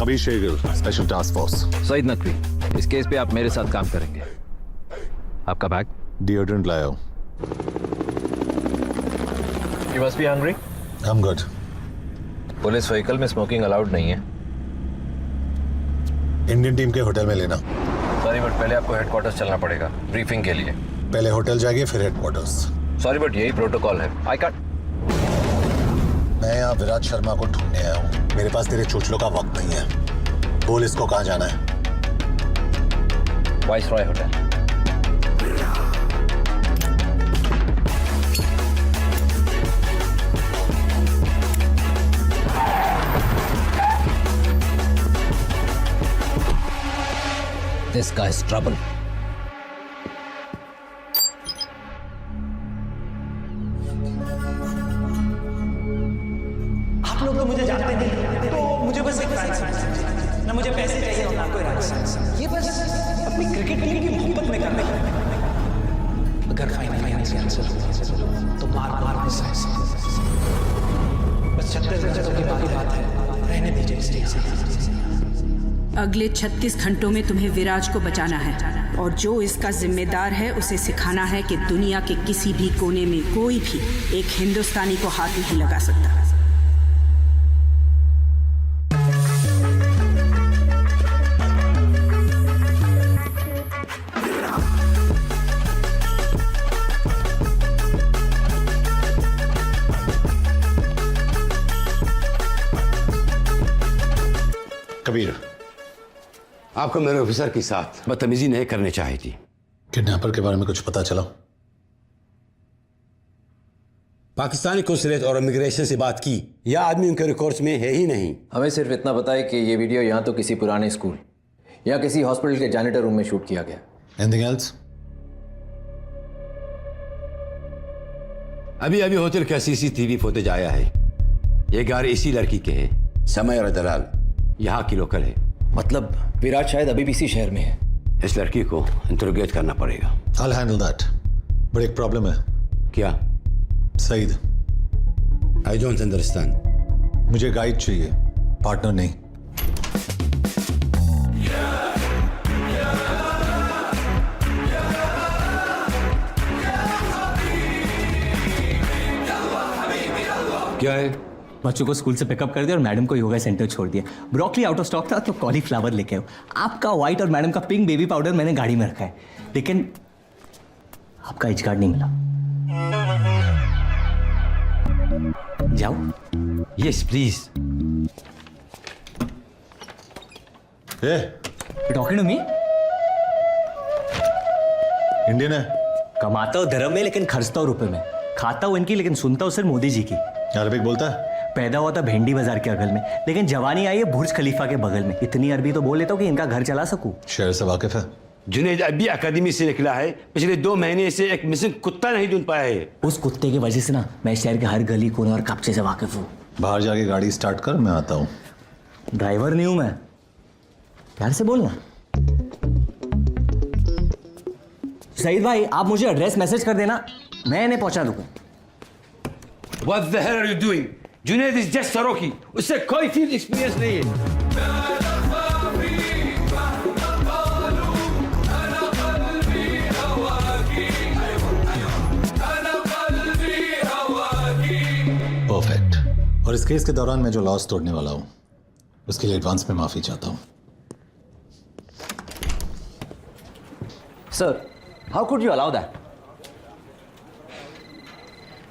Kabir Shergill, special task force. Saeed Naqvi, इस case पे आप मेरे साथ काम करेंगे। आपका बैग? डिओड्रेंट लाया हूं। You must be hungry? I'm good. Police vehicle में स्मोकिंग अलाउड नहीं है। इंडियन टीम के होटल में लेना। सॉरी बट पहले आपको हेडक्वार्टर्स चलना पड़ेगा ब्रीफिंग के लिए। पहले होटल जाइए फिर हेडक्वार्टर्स। सॉरी बट यही प्रोटोकॉल है। I can't. मैं यहाँ विराट शर्मा को ढूंढने आया हूँ। मेरे पास तेरे चुचलों का वक्त नहीं है। बोल इसको कहाँ जाना है? Viceroy hotel. This guy's trouble. आप लोग तो मुझे जानते नहीं, तो मुझे बस एक फैन ना, मुझे पैसे चाहिए और ना कोई राज। ये बस अपनी क्रिकेट टीम की मोहब्बत में करने का। अगर फाइनल कैंसिल हो तो बार मिस है। बस 36 घंटों की बात है, रहने दीजिए इस चीज से। अगले 36 घंटों में तुम्हें विराज को बचाना है और जो इसका जिम्मेदार है उसे सिखाना है कि दुनिया के किसी भी कोने में कोई भी एक हिंदुस्तानी को हाथ नहीं लगा सकता। कबीर, आपको मेरे ऑफिसर के साथ बदतमीजी नहीं करनी चाहिए थी। किडनैपर के बारे में कुछ पता चला? पाकिस्तानी कौंसलेट और इमिग्रेशन से बात की, यह आदमी उनके रिकॉर्ड्स में है ही नहीं। हमें सिर्फ इतना पता है कि ये वीडियो यहाँ तो किसी पुराने स्कूल या किसी हॉस्पिटल के जैनिटर रूम में शूट किया गया। Anything else? अभी होटल का CCTV फुटेज आया है। ये गाड़ी इसी लड़की के है, समय और दलाल यहाँ की लोकल है। मतलब विराट शायद अभी भी इसी शहर में है। इस लड़की को इंटरोगेट करना पड़ेगा। I'll handle that. बट एक प्रॉब्लम है। क्या? Saeed, I don't understand. मुझे गाइड चाहिए, पार्टनर नहीं। क्या है? बच्चों को स्कूल से पिकअप कर दिया और मैडम को योगा सेंटर छोड़ दिया। ब्रोकली आउट ऑफ स्टॉक था तो कॉलीफ्लावर लेके आओ। आपका व्हाइट और मैडम का पिंक बेबी पाउडर मैंने गाड़ी में रखा है, लेकिन आपका एच कार्ड नहीं मिला। जाओ। Yes please. Talking to me? Indian है। कमाता हूँ धर्म में लेकिन खर्चता हूँ रुपए में। खाता हूँ इनकी लेकिन सुनता हूँ सिर्फ मोदी जी की। अरबिक बोलता है? पैदा हुआ था भेंडी बाजार के अगल में, लेकिन जवानी आई है बुर्ज खलीफा के बगल में। इतनी अरबी तो बोल लेता हूँ कि इनका घर चला सकूं। शहर से वाकिफ है? जुनैद अभी अकादमी से निकला है, पिछले 2 महीने से एक मिसिंग कुत्ता नहीं ढूंढ पाया है। उस कुत्ते की वजह से ना मैं शहर के हर गली कोने और कब्जे से वाकिफ हूँ। बाहर जाके गाड़ी स्टार्ट कर, मैं आता हूँ। ड्राइवर नहीं हूं मैं, प्यार से बोलना। सईद भाई, आप मुझे एड्रेस मैसेज कर देना, मैं इन्हें पहुंचा दूंगा। What the hell are you doing? Junaid is just सरोकी, उससे कोई फील्ड एक्सपीरियंस नहीं है। परफेक्ट। और इस केस के दौरान मैं जो लॉस तोड़ने वाला हूँ उसके लिए एडवांस में माफी चाहता हूँ। Sir, how could you allow that?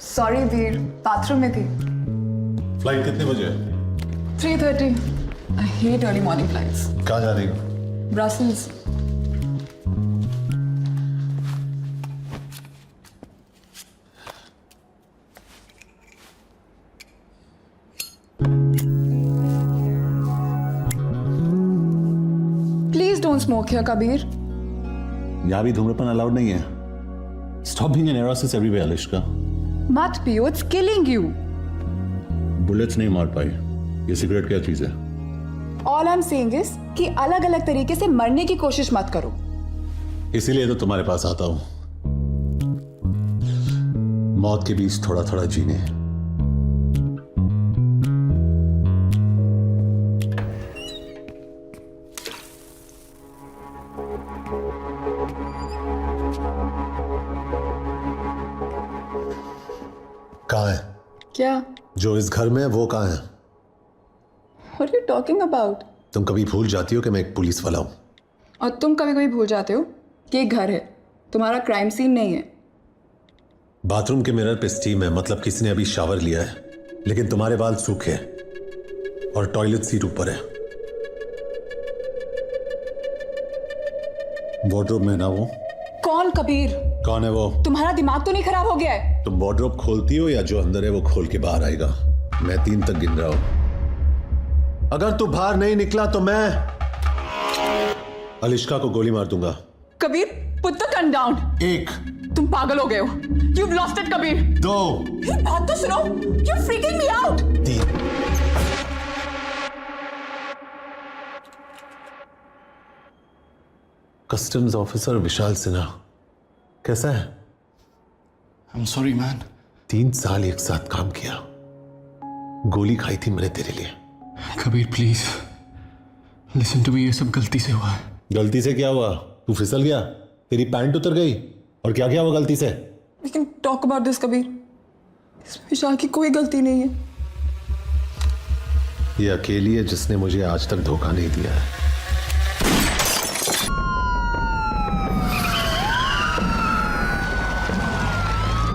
Sorry Veer, bathroom में थी। फ्लाइट कितने बजे है? 3:30। I hate early morning flights. कहाँ जा रही हो? Brussels. Please don't smoke here Kabir. यहाँ भी धूम्रपान अलाउड नहीं है। स्टॉप बीइंग एन एरोसिस एवरीवेयर अलिश्का। मत पियो, it's killing you. बुलेट्स नहीं मार पाई। ये सिगरेट क्या चीज है? All I'm saying is कि अलग अलग तरीके से मरने की कोशिश मत करो। इसीलिए तो तुम्हारे पास आता हूं, मौत के बीच थोड़ा थोड़ा जीने। कहाँ है? क्या? जो इस घर में है वो कहाँ है? What are you talking about? तुम कभी भूल जाती हो कि मैं एक पुलिस वाला हूं। और तुम कभी कभी भूल जाते हो कि एक घर है, तुम्हारा क्राइम सीन नहीं है। बाथरूम के मिरर पे स्टीम है, मतलब किसी ने अभी शावर लिया है, लेकिन तुम्हारे बाल सूखे हैं और टॉयलेट सीट ऊपर है। वार्डरोब में ना वो। कौन कबीर? कौन है वो? तुम्हारा दिमाग तो नहीं खराब हो गया है? तुम वार्डरोब खोलती हो या जो अंदर है वो खोल के बाहर आएगा? मैं 3 तक गिन रहा हूं। अगर तू बाहर नहीं निकला तो मैं अलिश्का को गोली मार दूंगा। Kabir, put the gun down. 1, तुम पागल हो गए हो। You've lost it, Kabir. 2, ये बात तो सुनो। You're freaking me out. 3। Customs officer Vishal Sinha कैसा है? I'm sorry, man. 3 साल एक साथ काम किया, गोली खाई थी मैंने तेरे लिए। Kabir, please listen to me, ये सब गलती से हुआ है। गलती से क्या हुआ? तू फिसल गया, तेरी पैंट उतर गई, और क्या किया वो गलती से? We can talk about this, Kabir. इसमें विशाल की कोई गलती नहीं है। ये अकेली है जिसने मुझे आज तक धोखा नहीं दिया है।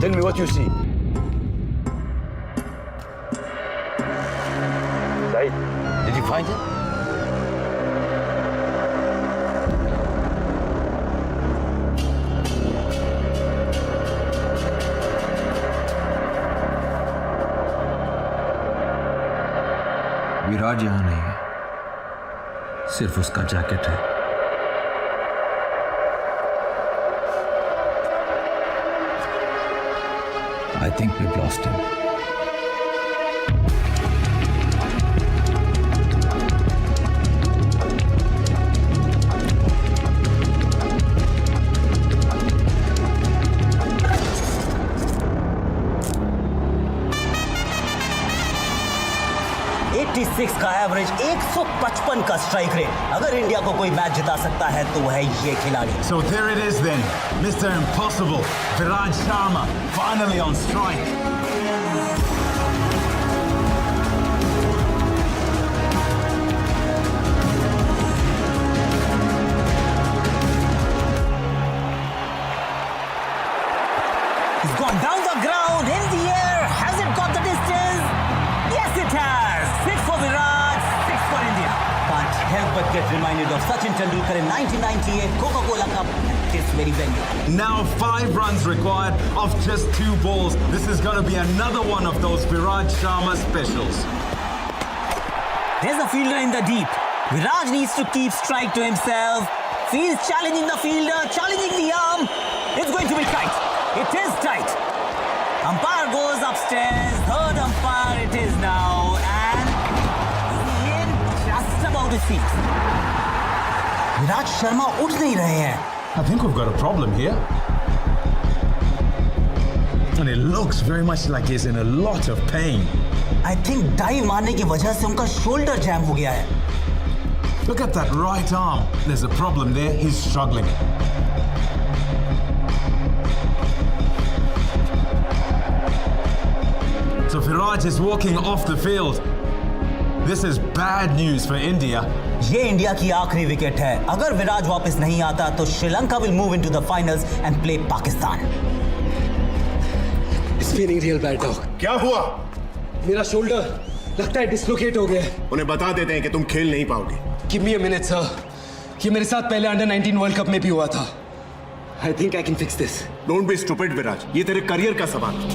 tell me what you see. Saeed, did you find it? विराज यहां नहीं है, सिर्फ उसका जैकेट है। I think we've lost him. का एवरेज, 155 का स्ट्राइक रेट। अगर इंडिया को कोई मैच जिता सकता है तो वह है ये खिलाड़ी। So there it is then, Mr. Impossible, Viraj Sharma, finally on strike. He's gone down the ground, in the air. Has it got the distance? Yes, it has. 6 for Viraj, 6 for India. Can't help but get reminded of Sachin Tendulkar in 1998 Coca-Cola Cup at this very venue. Now 5 runs required off just 2 balls. This is going to be another one of those Viraj Sharma specials. There's a fielder in the deep. Viraj needs to keep strike to himself. Feels challenging the fielder, challenging the arm. It's going to be tight. It is tight. Umpire goes upstairs. Third umpire it is now. And in just about his feet. Viraj Sharma उठ नहीं रहे हैं. I think we've got a problem here. And it looks very much like he's in a lot of pain. I think dive मारने की वजह से उनका shoulder jam हो गया है. Look at that right arm. There's a problem there. He's struggling. So Viraj is walking off the field. This is bad news for India. ये India की आखिरी विकेट है. अगर विराज वापस नहीं आता तो Sri Lanka will move into the finals and play Pakistan. It's feeling real bad, dog. क्या हुआ? मेरा शोल्डर लगता है डिस्लोकेट हो गया है. उन्हें बता देते हैं कि तुम खेल नहीं पाओगे. Give me a minute, sir. ये मेरे साथ पहले अंडर 19 वर्ल्ड कप में भी हुआ था. I think I can fix this. Don't be stupid Viraj, ये तेरे करियर का सवाल है।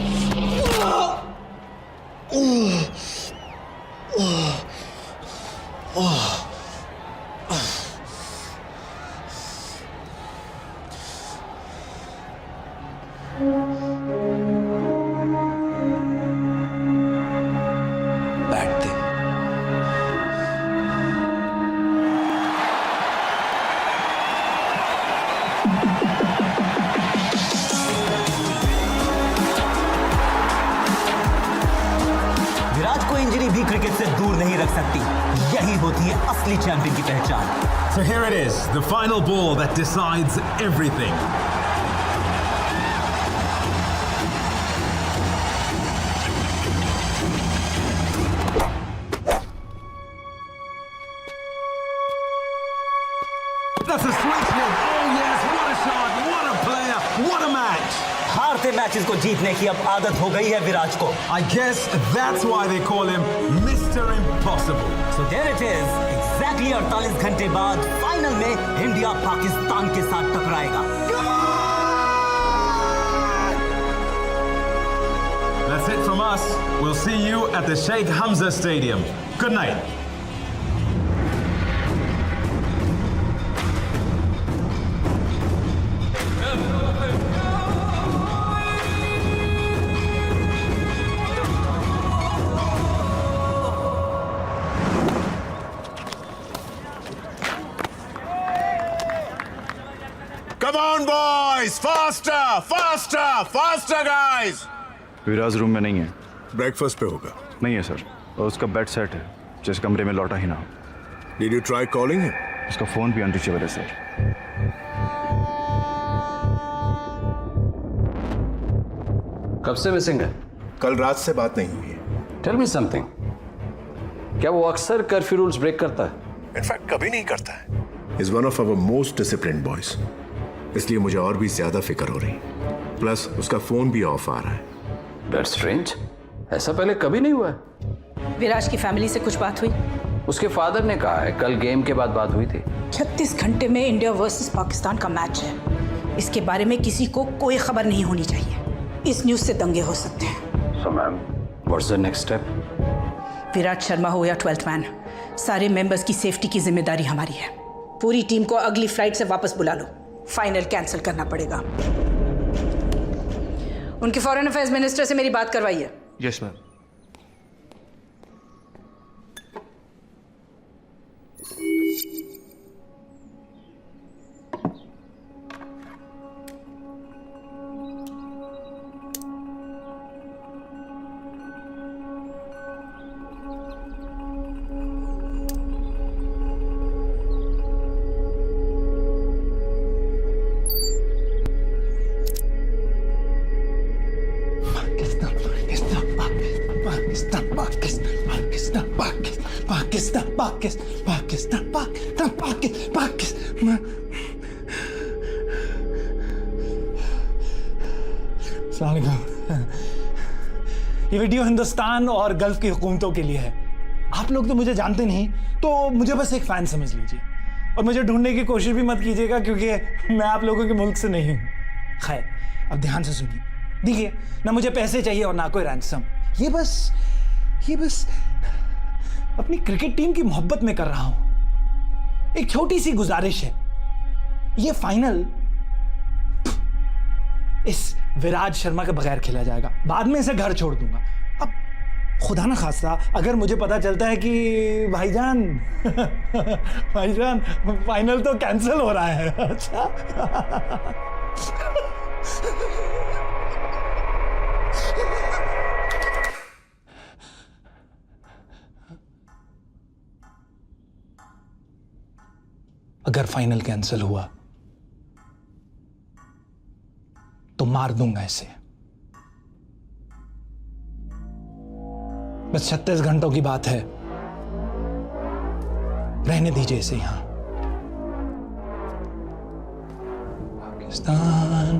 बैठ दे। विराट को इंजरी भी क्रिकेट से दूर नहीं रख सकती। यही होती है असली चैंपियन की पहचान। So here it is, the final ball that decides everything. That's a switch hit. Oh yes, what a shot, what a player, what a match. हारते मैचेस को जीतने की अब आदत हो गई है विराट को। I guess that's why they call him Mr. Impossible. So there it is, exactly 48 घंटे बाद फाइनल में इंडिया पाकिस्तान के साथ टकराएगा। That's it from us. We'll see you at the Sheikh Hamza Stadium. Good night. Come on boys, faster, faster, faster guys. Viraj room में नहीं है। Breakfast पे होगा। नहीं है सर, और उसका बेड सेट है जिस कमरे में लौटा ही ना हो। Did you try calling him? उसका फोन भी अनरीचेबल है सर। कब से मिसिंग है? कल रात से बात नहीं हुई है। Tell me something. क्या वो अक्सर कर्फ्यू रूल्स ब्रेक करता है? इनफैक्ट कभी नहीं करता है। He's one of our most disciplined boys. इसलिए मुझे और भी ज्यादा फिक्र हो रही। प्लस उसका फोन भी ऑफ आ रहा है। That's strange. ऐसा पहले कभी नहीं हुआ है। विराज की फैमिली से कुछ बात हुई? उसके फादर ने कहा है कल गेम के बाद बात हुई थी। 36 घंटे में इंडिया वर्सेस पाकिस्तान का मैच है। इसके बारे में किसी को कोई खबर नहीं होनी चाहिए। इस न्यूज से दंगे हो सकते हैं। So ma'am, what's the next step? Virat Sharma हो या 12th मैन, सारे मेंबर्स की सेफ्टी की जिम्मेदारी हमारी है। पूरी टीम को अगली फ्लाइट से वापस बुला लो। फाइनल कैंसिल करना पड़ेगा। उनके फॉरेन अफेयर्स मिनिस्टर से मेरी बात करवाइए। Yes ma'am. ये वीडियो हिंदुस्तान और गल्फ की हुकूमतों के लिए है। आप लोग तो मुझे जानते नहीं, तो मुझे बस एक फैन समझ लीजिए और मुझे ढूंढने की कोशिश भी मत कीजिएगा क्योंकि मैं आप लोगों के मुल्क से नहीं हूँ। खैर, अब ध्यान से सुनिए। देखिए, ना मुझे पैसे चाहिए और ना कोई रैंसम। ये बस अपनी क्रिकेट टीम की मोहब्बत में कर रहा हूं। एक छोटी सी गुजारिश है, ये फाइनल इस विराट शर्मा के बगैर खेला जाएगा। बाद में इसे घर छोड़ दूंगा। अब खुदा ना खास्ता अगर मुझे पता चलता है कि भाईजान फाइनल तो कैंसिल हो रहा है। अच्छा अगर फाइनल कैंसिल हुआ तो मार दूंगा इसे। बस 36 घंटों की बात है, रहने दीजिए इसे यहां। Pakistan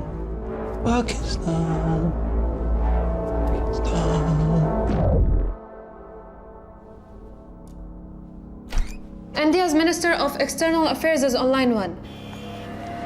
Pakistan India's Minister of External Affairs is on line 1.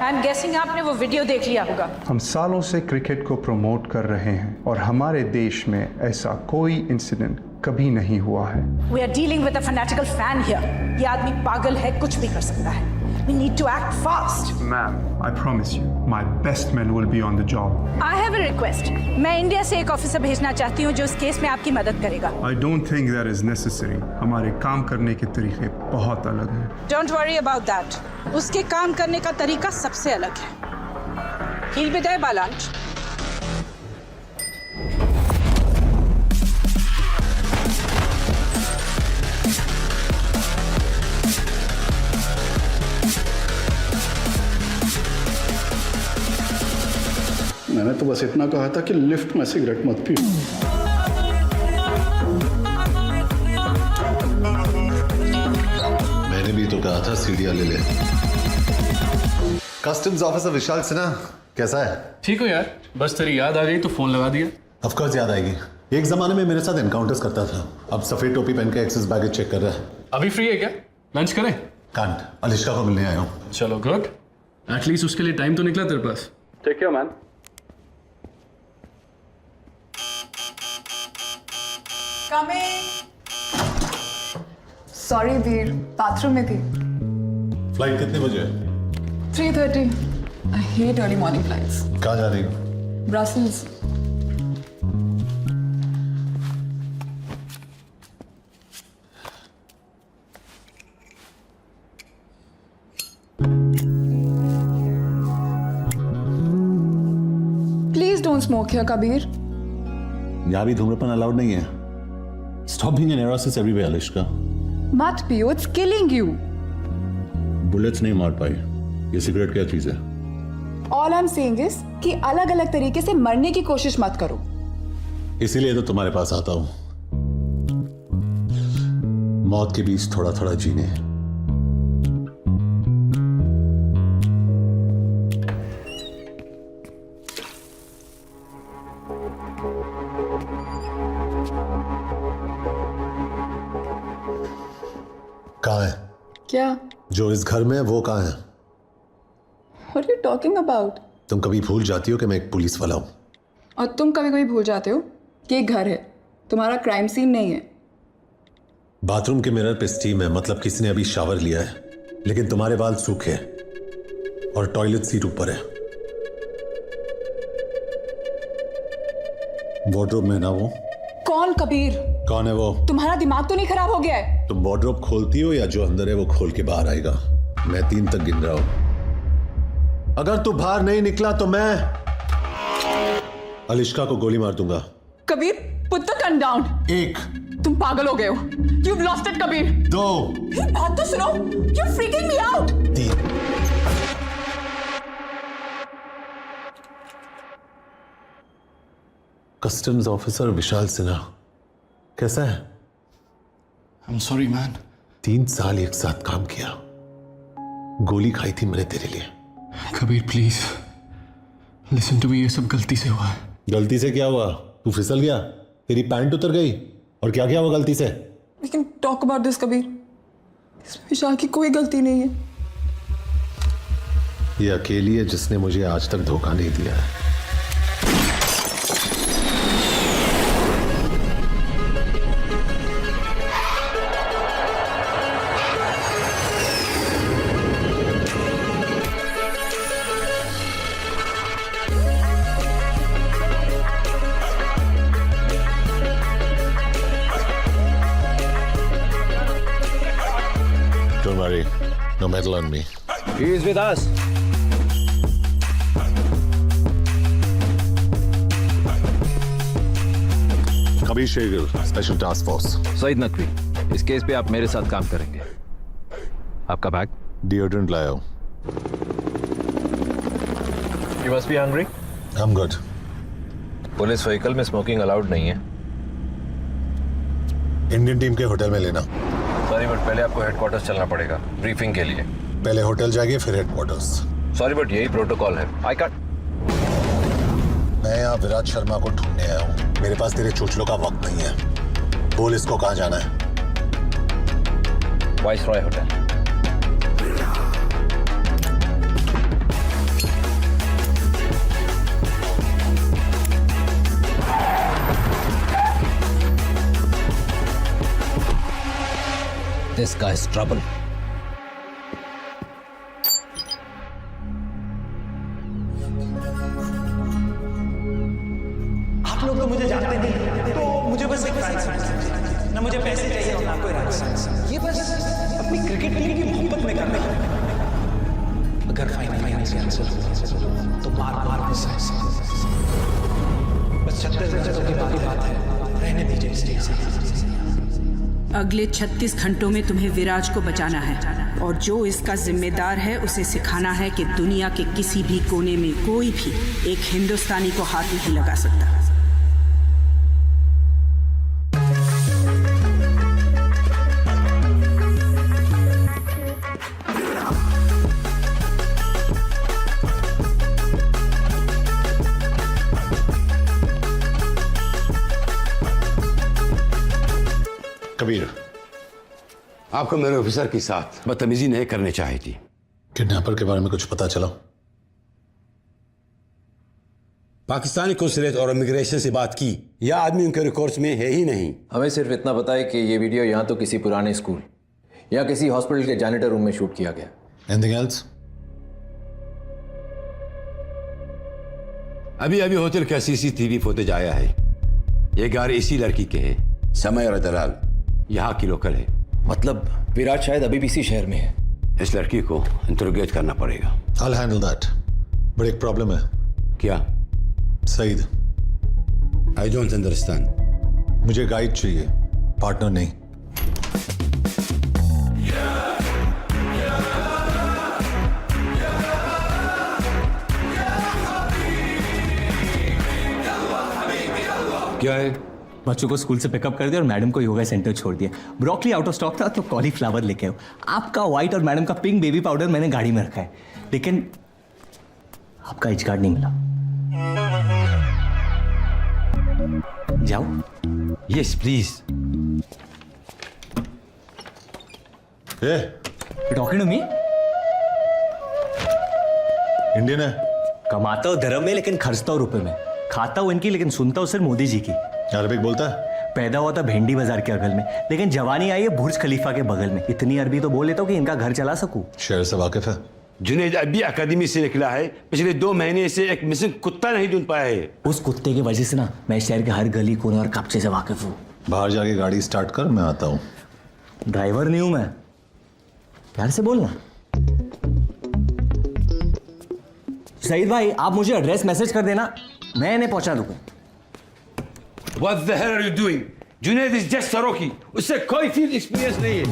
I am guessing आपने वो वीडियो देख लिया होगा। हम सालों से क्रिकेट को प्रमोट कर रहे हैं और हमारे देश में ऐसा कोई इंसिडेंट कभी नहीं हुआ है। We are dealing with a fanatical fan here. ये आदमी पागल है, कुछ भी कर सकता है। We need to act fast. Ma'am, I promise you, my best men will be on the job. I have a request. मैं इंडिया से एक ऑफिसर भेजना चाहती हूँ जो इस केस में आपकी मदद करेगा। I don't think that is necessary. हमारे काम करने के तरीके बहुत अलग हैं। Don't worry about that. उसके काम करने का तरीका सबसे अलग है। He'll be there by lunch. मैंने तो बस इतना कहा था कि लिफ्ट में सिगरेट मत पियो। मैंने भी तो कहा था सीढ़ियां ले ले। कस्टम्स ऑफिसर विशाल सिन्हा कैसा है? ठीक हो यार, बस तेरी याद आ गई तो फोन लगा दिया। ऑफ कोर्स याद आएगी। एक जमाने में मेरे साथ एनकाउंटर्स करता था, अब सफेद टोपी पहन के एक्सेस बैगेज चेक कर रहा है। अभी फ्री है क्या? लंच करें? कांट, अलिश्का को मिलने आया हूँ। चलो गुड, एटलीस्ट उसके लिए टाइम तो निकला तेरे पास। Take care man. Sorry Veer, bathroom में थी। फ्लाइट कितने बजे है? 3:30। I hate early morning flights. कहाँ जा रही हो? Brussels. Please don't smoke here Kabir. यहाँ भी धूम्रपान अलाउड नहीं है। स्टॉप बीइंग एन एरोसिस एवरीवेयर अलिश्का। मत पियो, इट्स किलिंग यू। बुलेट्स नहीं मार पाई। ये सिगरेट क्या चीज है? All I am saying is कि अलग अलग तरीके से मरने की कोशिश मत करो। इसीलिए तो तुम्हारे पास आता हूं, मौत के बीच थोड़ा थोड़ा जीने। कहाँ है? क्या? जो इस घर में है वो कहाँ है? What are you talking about? तुम कभी भूल जाती हो कि मैं एक पुलिस वाला हूं। और तुम कभी कभी भूल जाते हो कि एक घर है, तुम्हारा क्राइम सीन नहीं है। बाथरूम के मिरर पे स्टीम है, मतलब किसी ने अभी शावर लिया है, लेकिन तुम्हारे बाल सूखे और टॉयलेट सीट ऊपर है। वार्डरोब में ना वो। कौन कबीर? कौन है वो? तुम्हारा दिमाग तो नहीं खराब हो गया है? तुम वार्डरोब खोलती हो या जो अंदर है वो खोल के बाहर आएगा? मैं 3 तक गिन रहा हूं। अगर तू बाहर नहीं निकला तो मैं अलिश्का को गोली मार दूंगा। Kabir, put the gun down. 1। तुम पागल हो गए हो। You've lost it, Kabir. 2। बात तो सुनो। You're freaking me out। 3। Customs officer Vishal Sinha कैसा है? I'm sorry man। 3 साल एक साथ काम किया, गोली खाई थी मैंने तेरे लिए। Kabir please listen to me, ये सब गलती से हुआ है। गलती से क्या हुआ? तू फिसल गया, तेरी पैंट उतर गई, और क्या किया वो गलती से? We can talk about this, Kabir. इसमें विशाल की कोई गलती नहीं है। ये अकेली है जिसने मुझे आज तक धोखा नहीं दिया है। Don't worry, no medal on me. He is with us. Kabir Shergill, special task force. Saeed Naqvi, इस केस पे आप मेरे साथ काम करेंगे। आपका बैग? डिओड्रेंट लाया हूं। You must be hungry? I'm good. Police vehicle में स्मोकिंग अलाउड नहीं है। इंडियन टीम के होटल में लेना। सॉरी बट पहले आपको हेडक्वार्टर्स चलना पड़ेगा ब्रीफिंग के लिए। पहले होटल जाएंगे फिर हेडक्वार्टर्स। सॉरी बट यही प्रोटोकॉल है। I can't. मैं यहाँ विराट शर्मा को ढूंढने आया हूँ। मेरे पास तेरे चोचलों का वक्त नहीं है। बोल इसको कहाँ जाना है? Viceroy hotel. guy's trouble. आप लोग तो मुझे जानते नहीं, तो मुझे बस एक फ्रेंड समझिए। ना मुझे पैसे चाहिए और ना कोई राज। ये बस अपनी क्रिकेट टीम की मोहब्बत में करने का। अगर फाइनल कैंसिल हुआ तो बार बार बस 36 घंटों की बात है, रहने दीजिए इस टीम से। अगले 36 घंटों में तुम्हें विराज को बचाना है और जो इसका जिम्मेदार है उसे सिखाना है कि दुनिया के किसी भी कोने में कोई भी एक हिंदुस्तानी को हाथ नहीं लगा सकता। कबीर, आपको मेरे ऑफिसर के साथ बदतमीजी नहीं करनी चाहिए थी। किडनैपर के बारे में कुछ पता चला? पाकिस्तानी कौंसलेट और इमिग्रेशन से बात की, यह आदमी उनके रिकॉर्ड्स में है ही नहीं। हमें सिर्फ इतना पता है कि ये वीडियो या तो किसी पुराने स्कूल या किसी हॉस्पिटल के जैनिटर रूम में शूट किया गया। Anything else? अभी अभी होटल का सीसीटीवी फुटेज आया है। ये गाड़ी इसी लड़की के है, समय और दलाल यहाँ की लोकल है। मतलब विराट शायद अभी भी इसी शहर में है। इस लड़की को इंटरोगेट करना पड़ेगा। I'll handle that. बट एक प्रॉब्लम है। क्या? Saeed, I don't understand. मुझे गाइड चाहिए, पार्टनर नहीं। क्या है? बच्चों को स्कूल से पिकअप कर दिया और मैडम को योगा सेंटर छोड़ दिया। ब्रोकली आउट ऑफ स्टॉक था तो कॉलीफ्लावर लेके आओ। आपका व्हाइट और मैडम का पिंक बेबी पाउडर मैंने गाड़ी में रखा है, लेकिन आपका एच कार्ड नहीं मिला। जाओ। Yes please. Talking to me? Indian है। कमाता हूँ धर्म में लेकिन खर्चता हूँ रुपए में। खाता हूँ इनकी लेकिन सुनता हूँ सिर्फ मोदी जी की। अरबिक बोलता है? पैदा हुआ था भेंडी बाजार के अगल में, लेकिन जवानी आई है बुर्ज खलीफा के बगल में। इतनी अरबी तो बोल लेता हूँ कि इनका घर चला सकूं। शहर से वाकिफ है? जुनैद अभी अकादमी से निकला है, पिछले 2 महीने से एक मिसिंग कुत्ता नहीं ढूंढ पाया है। उस कुत्ते की वजह से ना मैं शहर के हर गली कोने और कब्जे से वाकिफ हूँ। बाहर जाके गाड़ी स्टार्ट कर, मैं आता हूँ। ड्राइवर नहीं हूं मैं, प्यार से बोलना। सईद भाई, आप मुझे एड्रेस मैसेज कर देना, मैं इन्हें पहुंचा दूंगा। What the hell are you doing? Junaid is just सरोकी, उससे कोई फील्ड एक्सपीरियंस नहीं है।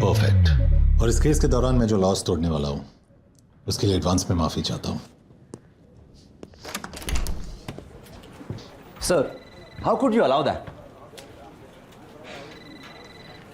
परफेक्ट। और इस केस के दौरान मैं जो लॉस तोड़ने वाला हूं उसके लिए एडवांस में माफी चाहता हूं। Sir, how could you allow that?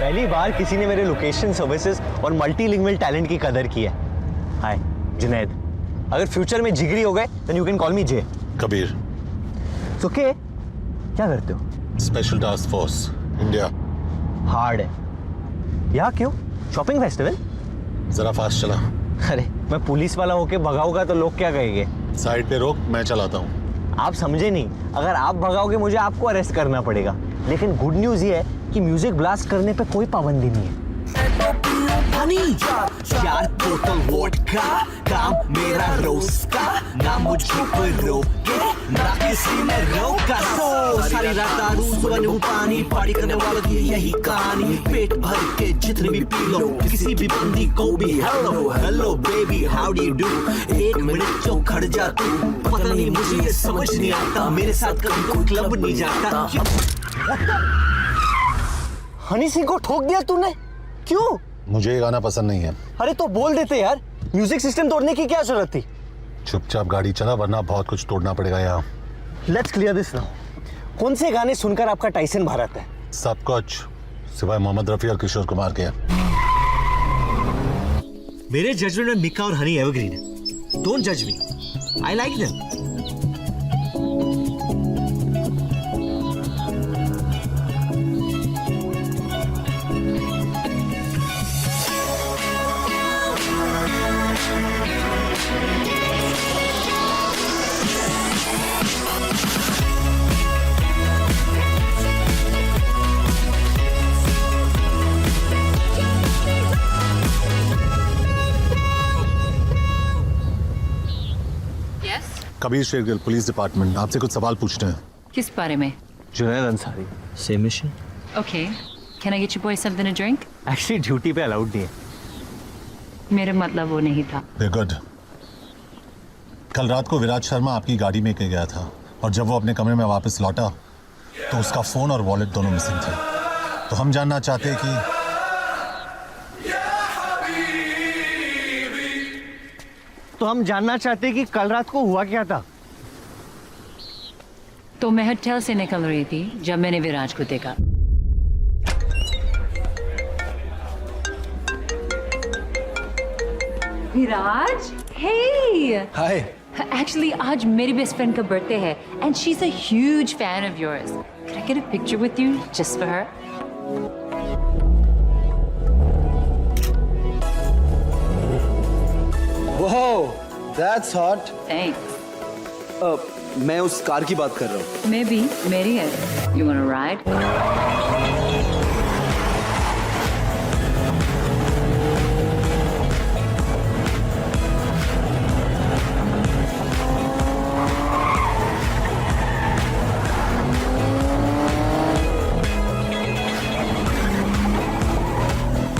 पहली बार किसी ने मेरे लोकेशन सर्विसेज और मल्टीलिंगुअल टैलेंट की कदर की है। हाय जुनैद, अगर फ्यूचर में जिगरी हो गए then you can call me J. Kabir. Okay, क्या करते हो? Special task force India. Hard है। यहाँ क्यों? Shopping festival? जरा फास्ट चला। अरे मैं पुलिस वाला होके भगाऊंगा तो लोग क्या कहेंगे? साइड पे रोक, मैं चलाता हूँ। आप समझे नहीं, अगर आप भगाओगे मुझे आपको अरेस्ट करना पड़ेगा। लेकिन गुड न्यूज ये है कि म्यूजिक ब्लास्ट करने पे कोई पाबंदी नहीं है। चार बोतल वोडका, काम मेरा रोज का, ना मुझे कोई रोके, ना किसी ने रोका। सो सारी रात दारू, सुबह नींबू पानी, पार्टी करने वालों की यही कहानी। पेट भर के जितने भी पी लो, किसी भी बंदी को भी hello hello baby how do you do. 1 minute जो खड़ जा तू, पता नहीं मुझे ये समझ नहीं आता, मेरे साथ कभी कोई क्लब नहीं जाता। हनी सिंह को ठोक दिया तूने, क्यों? मुझे ये गाना पसंद नहीं है। अरे तो बोल देते यार, म्यूजिक सिस्टम तोड़ने की क्या जरूरत थी? चुपचाप गाड़ी चला वरना बहुत कुछ तोड़ना पड़ेगा यहाँ। Let's clear this now. कौन से गाने सुनकर आपका टाइसन भारत है? सब कुछ। सिवाय मोहम्मद रफी और किशोर कुमार के। मेरे जजमेंट में मिका और हनी एवरग्रीन है। डोंट जज me, I like them. Kabir Shergill, police department, आपसे कुछ सवाल पूछने हैं। किस बारे में? Junaid Ansari. Same mission. Okay. Can I get you boys something to drink? Actually duty पे अलाउड नहीं है। मेरा मतलब वो नहीं था। गुड। कल रात को विराज शर्मा आपकी गाड़ी में गया था और जब वो अपने कमरे में वापस लौटा तो उसका फोन और वॉलेट दोनों मिसिंग थे। तो हम जानना चाहते हैं कि कल रात को हुआ क्या था। तो मैं होटल से निकल रही थी जब मैंने विराज को देखा। विराज, hey! हाय। Actually, आज मेरी बेस्ट फ्रेंड का बर्थडे है and she's a huge fan of yours. Can I get a picture with you just for her? Wow, that's hot. Thanks. मैं उस कार की बात कर रहा हूँ। मैं भी, मेरी है। You wanna ride?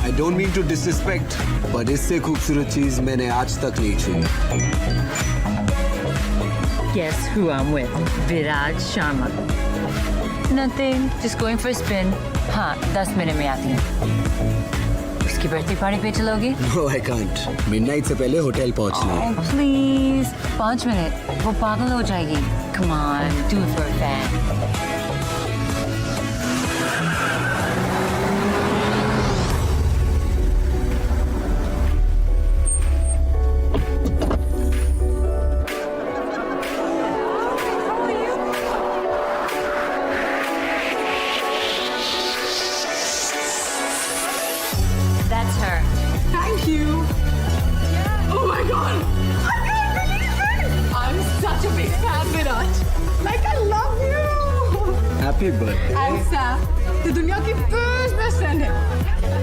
I don't mean to disrespect, but इससे खूबसूरत चीज मैंने आज तक नहीं छुई। Guess who I'm with? Viraj Sharma. Nothing. Just going for a spin. हाँ, 10 मिनट में आती हूँ। उसकी बर्थडे पार्टी पे चलोगे? No, I can't. Midnight से पहले होटल पहुँचना है। Oh, please. 5 मिनट. वो पागल हो जाएगी. Come on, do it for a fan. That's her. Thank you. Oh my God. I can't believe it. I'm such a big fan, Viraj. Like I love you. Happy birthday. And Sam, the दुनिया की best friend है.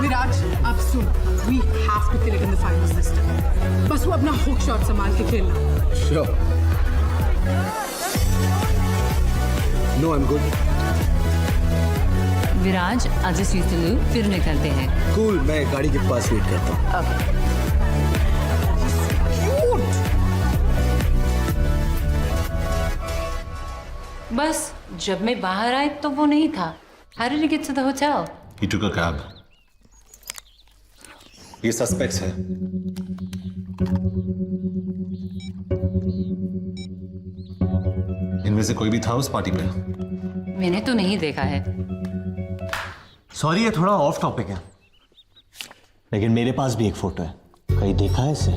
Viraj, अब सुन. We have to kill it in the final system. बस वो अपना hook shot संभाल के खेलना. Sure. No, I'm good. Viraj, I'll just use the loo. फिर निकलते हैं. Cool. मैं गाड़ी के पास वेट करता हूँ. Okay. बस जब मैं बाहर आई तो वो नहीं था. How did you get to the hotel? he took a cab. ये सस्पेक्ट्स है। इनमें से कोई भी था उस पार्टी में? मैंने तो नहीं देखा है. सॉरी, ये थोड़ा ऑफ टॉपिक है, लेकिन मेरे पास भी एक फोटो है। कहीं देखा है इसे?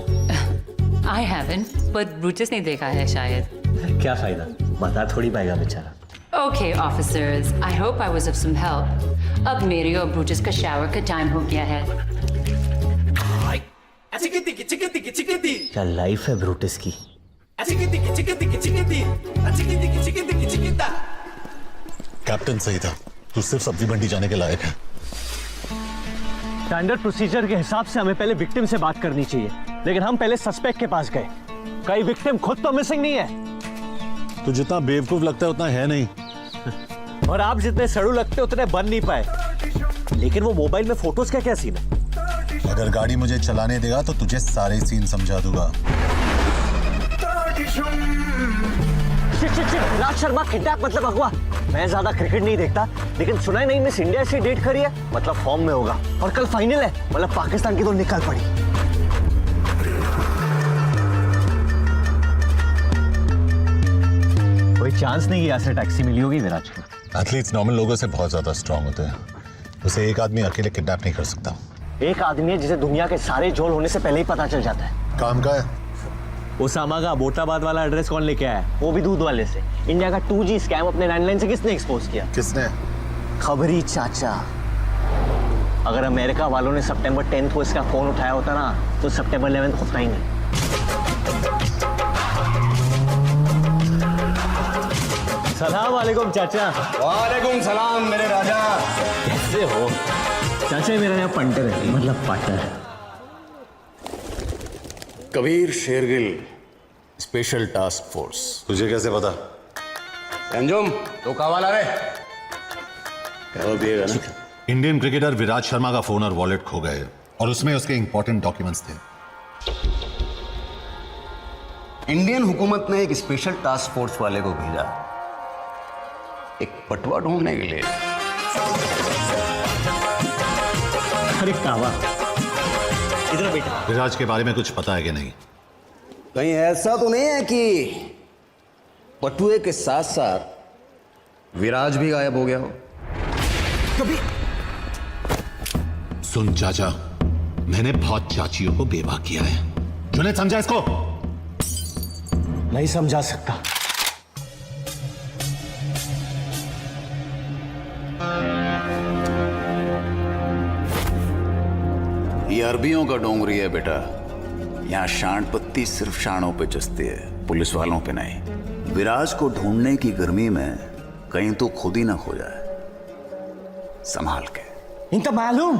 I haven't, but Brutus ने देखा है शायद. क्या फायदा, बता थोड़ी पाएगा बेचारा। Okay, officers. I hope I was of some help. अब मेरे और Brutus का शावर का टाइम हो गया है. क्या लाइफ है ब्रूटस की। कैप्टन सही था, तू सिर्फ सब्जी मंडी जाने के लायक है। स्टैंडर्ड प्रोसीजर के हिसाब से हमें पहले विक्टिम से बात करनी चाहिए, लेकिन हम पहले सस्पेक्ट के पास गए। कई विक्टिम खुद तो मिसिंग नहीं है। तू जितना बेवकूफ लगता है उतना है नहीं। और आप जितने सड़ू लगते उतने बन नहीं पाए। लेकिन वो मोबाइल में फोटोज का क्या सीन है? अगर गाड़ी मुझे चलाने देगा तो तुझे सारे सीन समझा दूंगा। विराज शर्मा किडनैप मतलब अगवा। मैं ज्यादा क्रिकेट नहीं देखता, लेकिन सुना है नहीं मिस इंडिया से डेट करी है, मतलब फॉर्म में होगा। और कल फाइनल है, मतलब पाकिस्तान की तो निकल पड़ी। कोई चांस नहीं यहाँ से टैक्सी मिली होगी विराज को। एथलीट्स नॉर्मल लोगों से बहुत ज्यादा स्ट्रांग होते हैं। उसे एक आदमी अकेले किडनैप नहीं कर सकता। एक आदमी है जिसे दुनिया के सारे झोल होने से पहले ही पता चल जाता है। काम का है। ओसामा का अबोटाबाद वाला एड्रेस कौन लेके आया? वो भी दूध वाले से। इंडिया का 2G स्कैम अपने लैंडलाइन से किसने एक्सपोज किया? किसने? खबरी चाचा। अगर अमेरिका वालों ने सितंबर 10 को इसका फोन उठाया होता ना, तो सितंबर 11 होता ही नहीं। सलाम वालेकुम चाचा। वालेकुम सलाम मेरे राजा। कैसे हो चाचा? मेरा नाम पंटर है, मतलब partner. Kabir Shergill, special task force. तुझे कैसे पता? अंजुम तो कावाला रे पिएगा ना। इंडियन क्रिकेटर विराट शर्मा का फोन और वॉलेट खो गए और उसमें उसके इंपॉर्टेंट डॉक्यूमेंट्स थे। इंडियन हुकूमत ने एक स्पेशल टास्क फोर्स वाले को भेजा एक पटवा ढूंढने के लिए। अरे कावा, इधर बेटा। विराज के बारे में कुछ पता है कि नहीं? कहीं ऐसा तो नहीं है कि पटुए के साथ साथ विराज भी गायब हो गया हो? कभी सुन चाचा, मैंने बहुत चाचियों को बेवा किया है। जुनैद समझा इसको? नहीं समझा सकता। ये अरबियों का डोंगरी है बेटा। यहाँ शांड पत्ती सिर्फ शानों पे जचती है, पुलिस वालों पे नहीं। विराज को ढूंढने की गर्मी में कहीं तो खुद ही ना खो जाए। संभाल के। इंत मालूम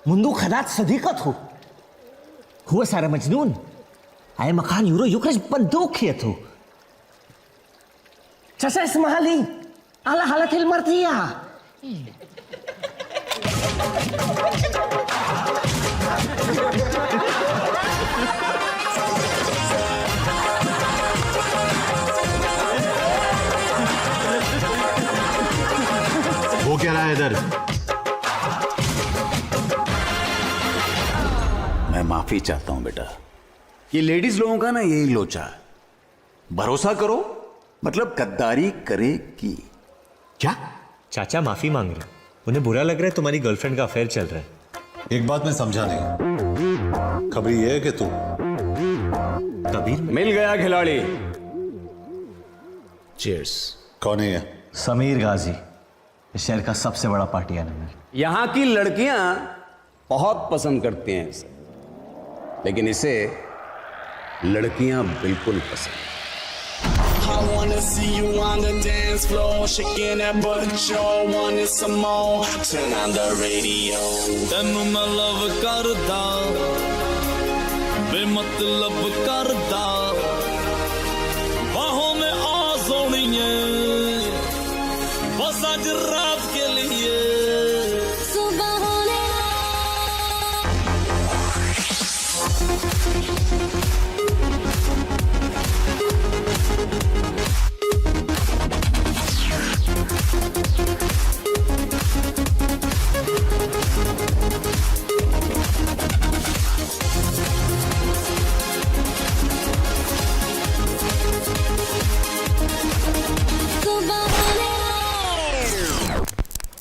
मुंदू खदात सदीकत हो हुआ सारा मजनून आए मकान यूरो युक्रज बंदूक किए थो चसा इसमाली आला हालत हिल मरतिया। वो क्या रहा है इधर? मैं माफी चाहता हूं बेटा। ये लेडीज लोगों का ना यही लोचा है। भरोसा करो मतलब गद्दारी करेगी। क्या? चाचा माफी मांग रहे, उन्हें बुरा लग रहा है तुम्हारी गर्लफ्रेंड का अफेयर चल रहा है। एक बात मैं समझा नहीं। खबरी ये है कि तू कबीर मिल गया खिलाड़ी। चीयर्स। कौन है ये? समीर गाजी, इस शहर का सबसे बड़ा पार्टी एनिमल। यहां की लड़कियां बहुत पसंद करती हैं इसे, लेकिन इसे लड़कियां बिल्कुल पसंद। I wanna see you on the dance floor, shaking that butt, you want it some more. Turn on the radio. ਤੈਨੂੰ ਮੈਂ ਲਵ ਕਰਦਾ ਬੇਮਤਲਬ ਕਰਦਾ ਬਾਹੋਂ में आ सोनिए बस आज रात के लिए सुबह होने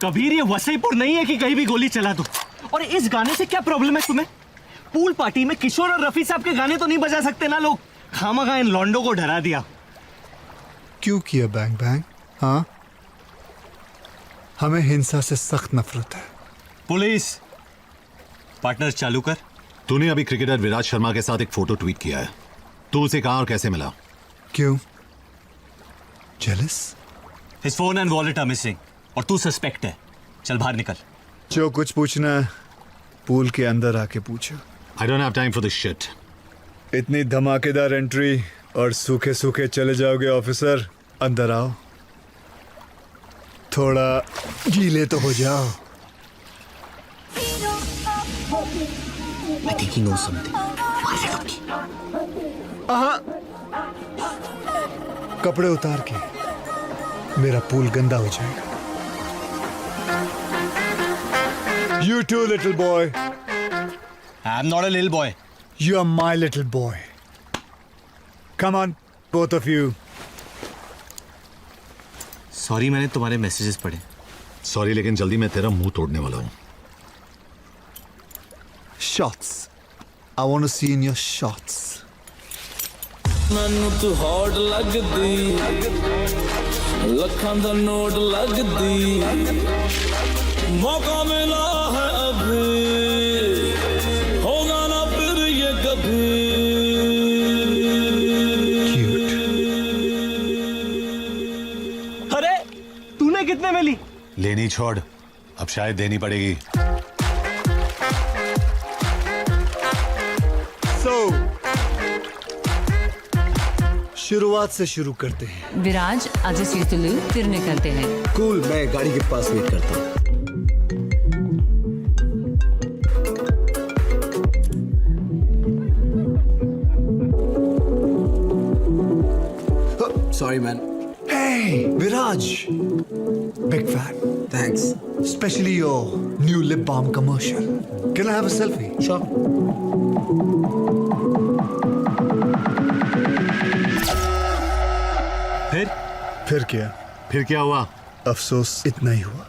कबीर ये वसीपुर नहीं है कि कहीं भी गोली चला दो। और इस गाने से क्या प्रॉब्लम है तुम्हें? पूल पार्टी में किशोर और रफी साहब के गाने तो नहीं बजा सकते ना लोग? खामखा इन लॉन्डो को डरा दिया। क्यों किया बैंग बैंग? हाँ, हमें हिंसा से सख्त नफरत है। पुलिस पार्टनर चालू कर। तूने अभी क्रिकेटर विराट शर्मा के साथ एक फोटो ट्वीट किया है। तू उसे कहां और कैसे मिला? क्यों? Jealous? His phone and wallet are missing और तू सस्पेक्ट है। चल बाहर निकल। जो कुछ पूछना है पूल के अंदर आके पूछो। I don't have time for this shit. इतनी धमाकेदार एंट्री और सूखे सूखे चले जाओगे ऑफिसर। अंदर आओ, थोड़ा गीले तो हो जाओ। I think he knows something. कपड़े उतार के, मेरा पूल गंदा हो जाएगा। You too, little boy. I'm not a little boy. You are my little boy. Come on, both of you. Sorry, मैंने तुम्हारे मैसेजेस पढ़े। सॉरी, लेकिन जल्दी मैं तेरा मुंह तोड़ने वाला हूं। Shots. I want to see in your shots. ਮੈਨੂੰ ਤੂੰ ਹੌਟ ਲੱਗਦੀ, ਲੱਖਾਂ ਦਾ ਨੋਟ ਲੱਗਦੀ, ਮੌਕਾ ਮਿਲਾ ਹੈ ਅਭੀ, ਹੋਗਾ ਨਾ ਫਿਰ ਇਹ ਕਭੀ। अरे तूने कितने में ली? लेनी छोड़, अब शायद देनी पड़ेगी। शुरुआत से शुरू करते हैं। विराज आज से तुलू फिर निकलते हैं। कूल, मैं गाड़ी के पास वेट करता हूँ। Sorry, man. Hey, Viraj. Big fan. Thanks. Especially your new lip balm commercial. Can I have a selfie? Sure. फिर क्या? फिर क्या हुआ? अफसोस इतना ही हुआ,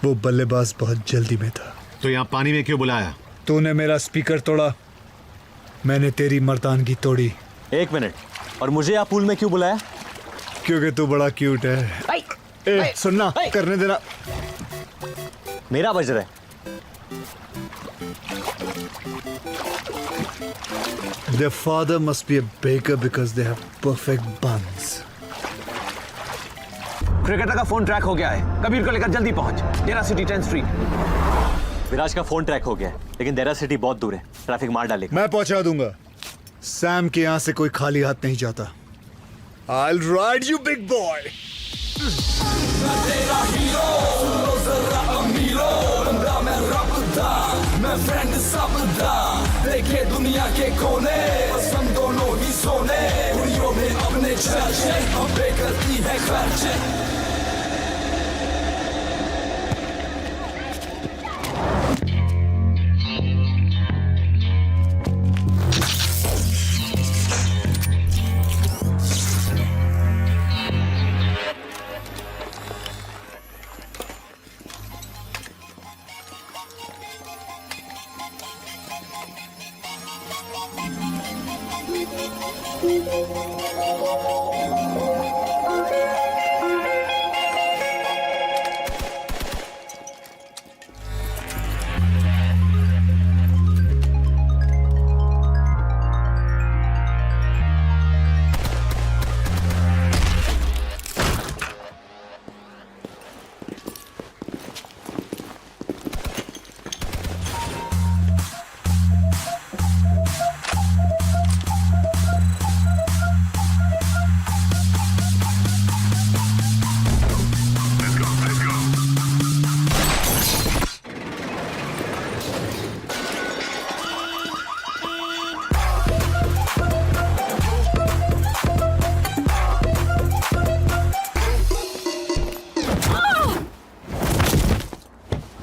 वो बल्लेबाज बहुत जल्दी में था। तो यहाँ पानी में क्यों बुलाया? तूने मेरा स्पीकर तोड़ा, मैंने तेरी मर्दानगी तोड़ी। एक मिनट, और मुझे आप पूल में क्यों बुलाया? क्योंकि तू बड़ा क्यूट है। ए, सुनना, करने देना। मेरा बज रहा है। Their father must be a baker because they have perfect buns. Cricketer का फोन ट्रैक हो गया है, कबीर को लेकर जल्दी पहुंच। डेरा सिटी 10th स्ट्रीट। विराज का फोन ट्रैक हो गया है, लेकिन डेरा सिटी बहुत दूर है, ट्रैफिक मार डालेगा। मैं पहुंचा दूंगा। सैम के यहां से कोई खाली हाथ नहीं जाता। I'll ride you, big boy. मैं फ्रेंड सबदा, देखे दुनिया के कोने, बस हम दोनों ही सोने, कुड़ियों में अपने चर्चे, अब पे करती है खर्चे।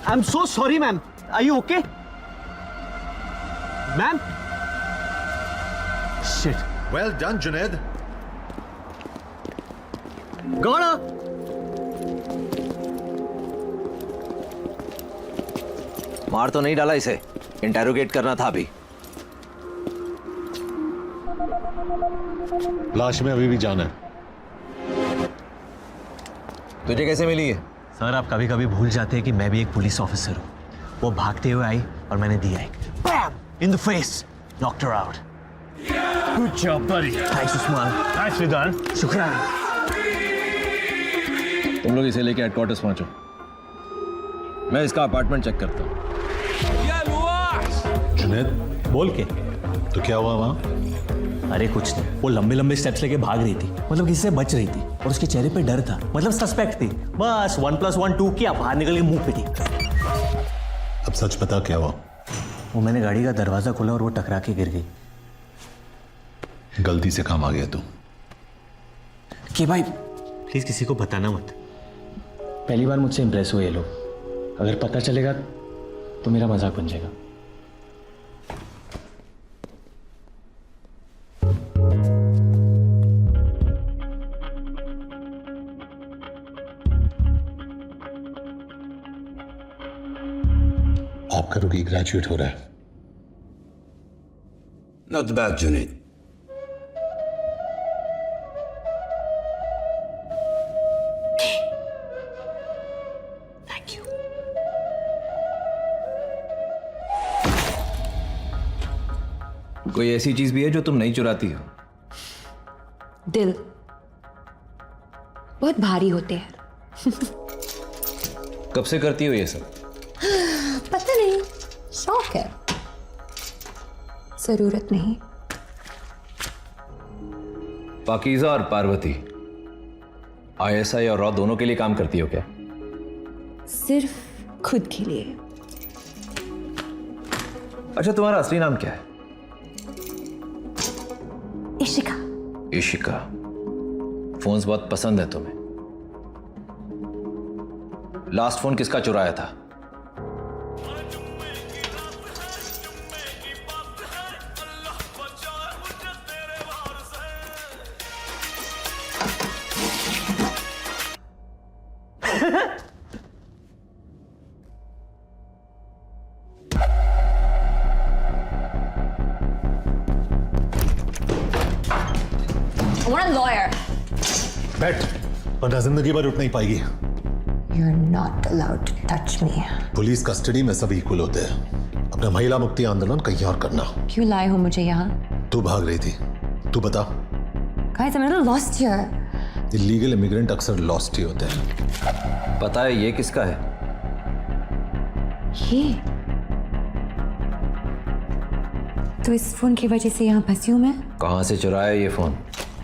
I'm so sorry, ma'am. Are you okay? Ma'am? Shit. Well done, Junaid. Gona! मार तो नहीं डाला इसे, इंटेरोगेट करना था अभी। लाश में अभी भी जान है। तुझे कैसे मिली है? सर, आप कभी कभी भूल जाते हैं कि मैं भी एक पुलिस ऑफिसर हूँ। वो भागते हुए आई और मैंने दिया एक bam in the face, knocked her out. Good job buddy. Thanks Usman. Thanks Vidaan. शुक्रिया। तुम लोग इसे लेके हेडक्वार्टर्स पहुंचो, मैं इसका अपार्टमेंट चेक करता हूँ। जुनैद, बोल के तो क्या हुआ वहाँ? अरे कुछ नहीं, वो लंबे लंबे स्टेप्स लेके भाग रही थी, मतलब किसी से बच रही थी, और उसके चेहरे पे डर था, मतलब सस्पेक्ट थी। बस 1+1 2 किया, बाहर निकल के मुंह पिटी। अब सच बता क्या हुआ? वो मैंने गाड़ी का दरवाजा खोला और वो टकरा के गिर गई। गलती से काम आ गया तू। कि भाई प्लीज किसी को बताना मत। पहली बार मुझसे इंप्रेस हुए ये लोग, अगर पता चलेगा तो मेरा मजाक बन जाएगा। आपका रुकी ग्रेजुएट हो रहा है। Not bad, Junaid. Thank you. कोई ऐसी चीज भी है जो तुम नहीं चुराती हो? दिल बहुत भारी होते हैं। कब से करती हो ये सब? पता नहीं, शौक है, जरूरत नहीं। पाकीज़ा और पार्वती ISI और रॉ दोनों के लिए काम करती हो क्या? सिर्फ खुद के लिए। अच्छा, तुम्हारा असली नाम क्या है? इशिका। इशिका। फोन्स बहुत पसंद है तुम्हें। लास्ट फोन किसका चुराया था? I want a lawyer. बैठ, वरना जिंदगी भर उठ नहीं पाएगी। You're not allowed to touch me. Police custody में सब इक्वल होते हैं। अपना महिला मुक्ति आंदोलन कहीं और करना। क्यों लाए हो मुझे यहाँ? तू भाग रही थी, तू बता। Guys, I'm a little lost here. Illegal immigrant अक्सर लॉस्ट ही होते हैं। पता है ये किसका है? ये तो इस फोन की वजह से यहाँ फंसी हूँ मैं। कहां से चुराया ये फोन?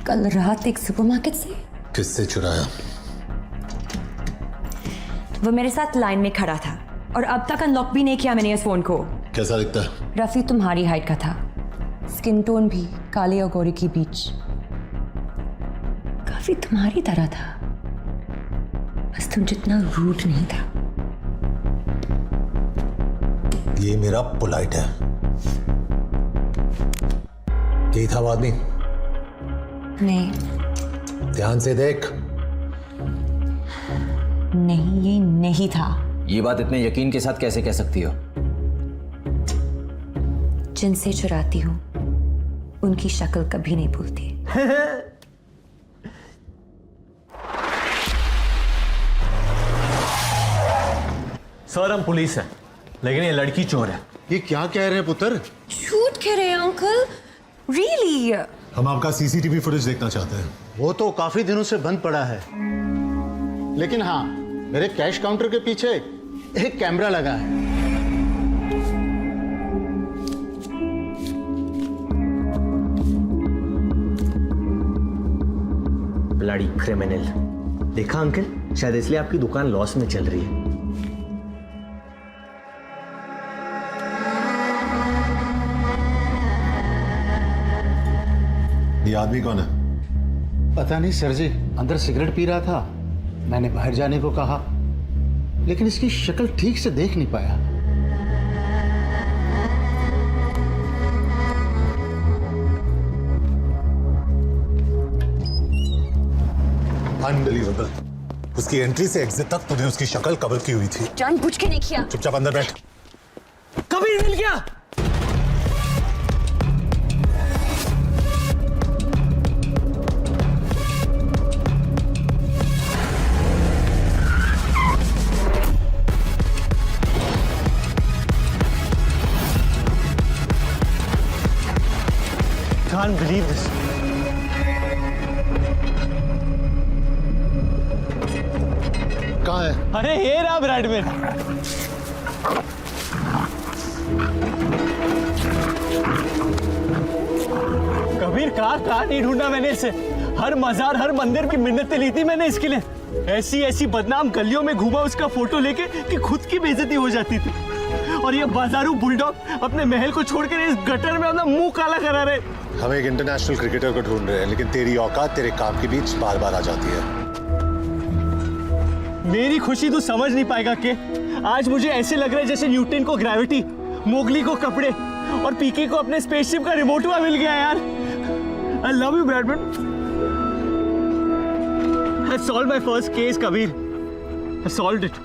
कल रात एक सुपरमार्केट से। किससे चुराया? वो मेरे साथ लाइन में खड़ा था और अब तक अनलॉक भी नहीं किया मैंने इस फोन को। कैसा दिखता है? रफी तुम्हारी हाइट का था, स्किन टोन भी काले और गोरे के बीच, काफी तुम्हारी तरह था, बस तुम जितना रूड नहीं था। ये मेरा पोलाइट है। यही था वो आदमी? नहीं। ध्यान से देख। नहीं, ये नहीं था। ये बात इतने यकीन के साथ कैसे कह सकती हो? जिनसे चुराती हूँ उनकी शक्ल कभी नहीं भूलती। सर, हम पुलिस हैं, लेकिन ये लड़की चोर है। ये क्या कह रहे हैं पुत्र? झूठ कह रहे हैं अंकल? रियली? हम आपका CCTV फुटेज देखना चाहते हैं। वो तो काफी दिनों से बंद पड़ा है, लेकिन हाँ, मेरे कैश काउंटर के पीछे एक कैमरा लगा है। Bloody criminal. देखा अंकल, शायद इसलिए आपकी दुकान लॉस में चल रही है। ये आदमी कौन है? पता नहीं सर जी, अंदर सिगरेट पी रहा था, मैंने बाहर जाने को कहा, लेकिन इसकी शक्ल ठीक से देख नहीं पाया। अनबिलीवेबल। उसकी एंट्री से एग्जिट तक तूने उसकी शक्ल कवर की हुई थी। जानबूझ के नहीं किया। चुपचाप अंदर बैठ। कबीर मिल गया। Can't believe this. कहाँ है? अरे ये रहा ब्रैडमैन। कबीर कहाँ नहीं ढूंढा मैंने इसे। हर मजार, हर मंदिर की मिन्नतें ली थी मैंने इसके लिए। ऐसी ऐसी बदनाम गलियों में घूमा उसका फोटो लेके कि खुद की बेइज्जती हो जाती थी। और ये बाजारू बुलडॉग अपने महल को छोड़कर इस गटर में अपना मुंह काला करा रहे। हम एक इंटरनेशनल क्रिकेटर को ढूंढ रहे हैं, लेकिन तेरी औकात तेरे काम के बीच बार बार आ जाती है। मेरी खुशी तू समझ नहीं पाएगा कि आज मुझे ऐसे लग रहा है जैसे न्यूटन को ग्रेविटी, मोगली को कपड़े और पीके को अपने स्पेसशिप का रिमोट हुआ मिल गया यार। I love you, Bradman. I solved my first case, Kabir. I solved it.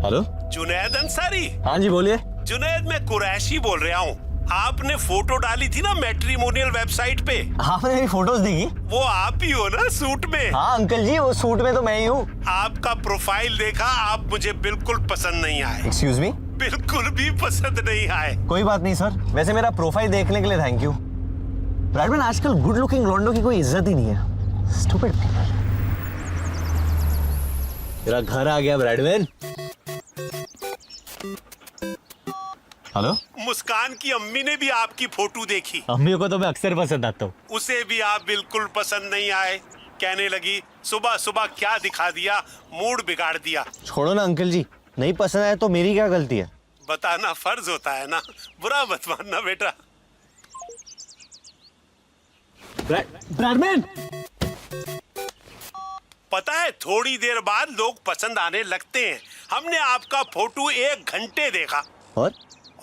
Hello Junaid Ansari. हाँ जी बोलिए। जुनैद, मैं कुरैशी बोल रहा हूँ। आपने फोटो डाली थी ना मैट्रिमोनियल वेबसाइट पे। आपने मेरी फोटोज देखी? वो आप ही हो ना सूट में? हाँ अंकल जी, वो सूट में तो मैं ही हूँ। आपका प्रोफाइल देखा, आप मुझे बिल्कुल पसंद नहीं आए। Excuse me? बिल्कुल भी पसंद नहीं आए। कोई बात नहीं सर, वैसे मेरा प्रोफाइल देखने के लिए थैंक यू। ब्रैडमैन, आजकल गुड लुकिंग लॉन्डो की कोई इज्जत ही नहीं है। Stupid people. तेरा घर आ गया ब्रैडमैन। हेलो? मुस्कान की अम्मी ने भी आपकी फोटो देखी। अम्मी को तो मैं अक्सर पसंद आता हूँ। उसे भी आप बिल्कुल पसंद नहीं आए। कहने लगी सुबह सुबह क्या दिखा दिया, मूड बिगाड़ दिया। छोड़ो ना अंकल जी, नहीं पसंद आया तो मेरी क्या गलती है? बताना फर्ज होता है ना, बुरा मत मानना बेटा। ब्रैडमैन, पता है थोड़ी देर बाद लोग पसंद आने लगते हैं। हमने आपका फोटो 1 घंटे देखा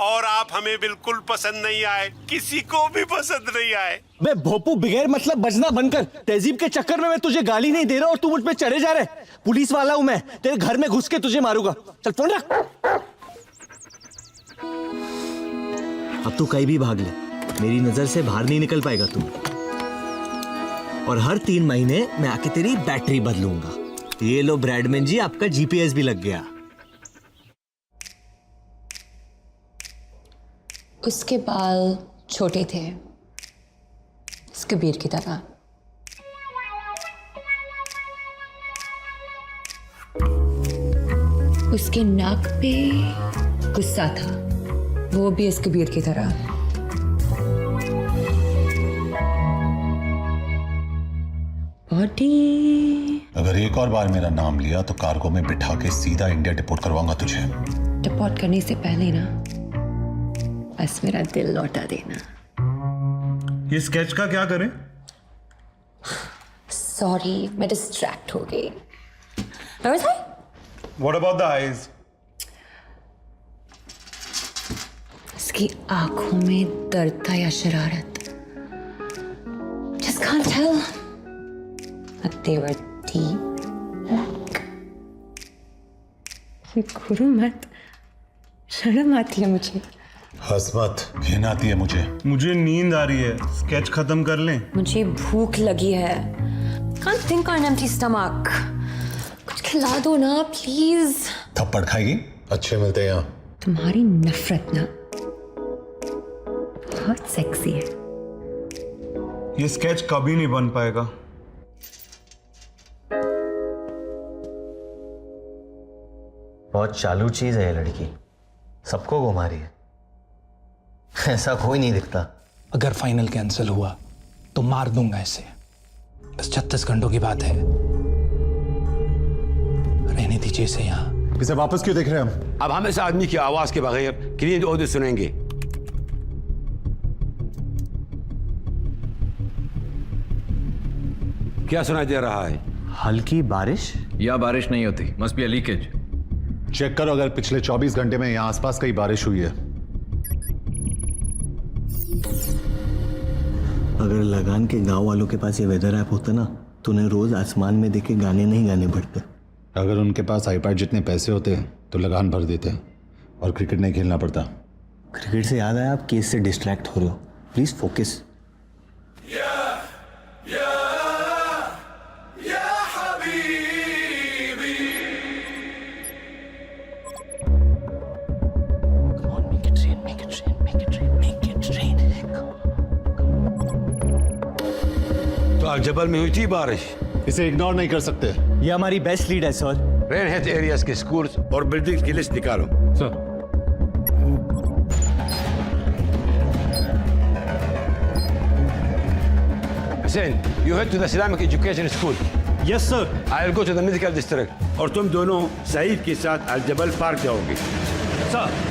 और आप हमें बिल्कुल पसंद नहीं आए, किसी को भी पसंद नहीं आए। बे भोपू, बगैर मतलब बजना बंद कर। तहजीब के चक्कर में मैं तुझे गाली नहीं दे रहा और तू मुझ पे चढ़े जा रहे। पुलिस वाला हूं मैं, तेरे घर में घुस के तुझे मारूंगा। चल फोन रख। अब तू कहीं भी भाग ले, मेरी नजर से बाहर नहीं निकल पाएगा तू। और हर 3 महीने मैं आके तेरी बैटरी बदलूंगा। ये लो ब्रैडमैन जी, आपका जीपीएस भी लग गया। उसके बाल छोटे थे, कबीर की तरह। उसके नाक पे गुस्सा था, वो भी इस कबीर की तरह। बॉडी। अगर एक और बार मेरा नाम लिया तो कार्गो में बिठा के सीधा इंडिया डिपोर्ट करवाऊंगा तुझे। डिपोर्ट करने से पहले ना बस मेरा दिल लौटा देना। ये स्केच का क्या करें? सॉरी, मैं डिस्ट्रैक्ट हो गई। What about the eyes? इसकी आंखों में दर्द था या शरारत? Just can't tell. But they were deep. गुरु मत, शर्म आती है मुझे। हंस मत, घिन आती है मुझे नींद आ रही है, स्केच खत्म कर लें। मुझे भूख लगी है। Can't think on an empty stomach. कुछ खिला दो ना प्लीज। थप्पड़ खाएगी? अच्छे मिलते हैं यहाँ। तुम्हारी नफरत ना बहुत सेक्सी है। ये स्केच कभी नहीं बन पाएगा। बहुत चालू चीज है ये लड़की, सबको घुमा रही है। ऐसा कोई नहीं दिखता। अगर फाइनल कैंसिल हुआ तो मार दूंगा इसे। बस 36 घंटों की बात है, रहने दीजिए इसे यहाँ। इसे वापस क्यों देख रहे हैं हम? अब हम इस आदमी की आवाज के बगैर क्लीन ऑडियो सुनेंगे। क्या सुनाई दे रहा है? हल्की बारिश या बारिश नहीं होती, must be a leakage. Check करो अगर पिछले 24 घंटे में यहाँ आसपास कहीं बारिश हुई है। अगर लगान के गांव वालों के पास ये वेदर ऐप होता ना तो उन्हें रोज आसमान में देखे गाने नहीं गाने पड़ते। अगर उनके पास आईपैड जितने पैसे होते तो लगान भर देते और क्रिकेट नहीं खेलना पड़ता। क्रिकेट से याद आया, आप केस से डिस्ट्रैक्ट हो रहे हो, प्लीज फोकस। तो अल-जबल में हुई थी बारिश, इसे इग्नोर नहीं कर सकते। ये हमारी बेस्ट लीड है सर। रेन हेल्थ एरियाज के स्कूल्स और बिल्डिंग्स की लिस्ट निकालो। Sir, Hussein, you head to the Islamic Education School. Yes sir. I'll go to the medical district. और तुम दोनों सईद के साथ अल-जबल पार्क जाओगे। Sir.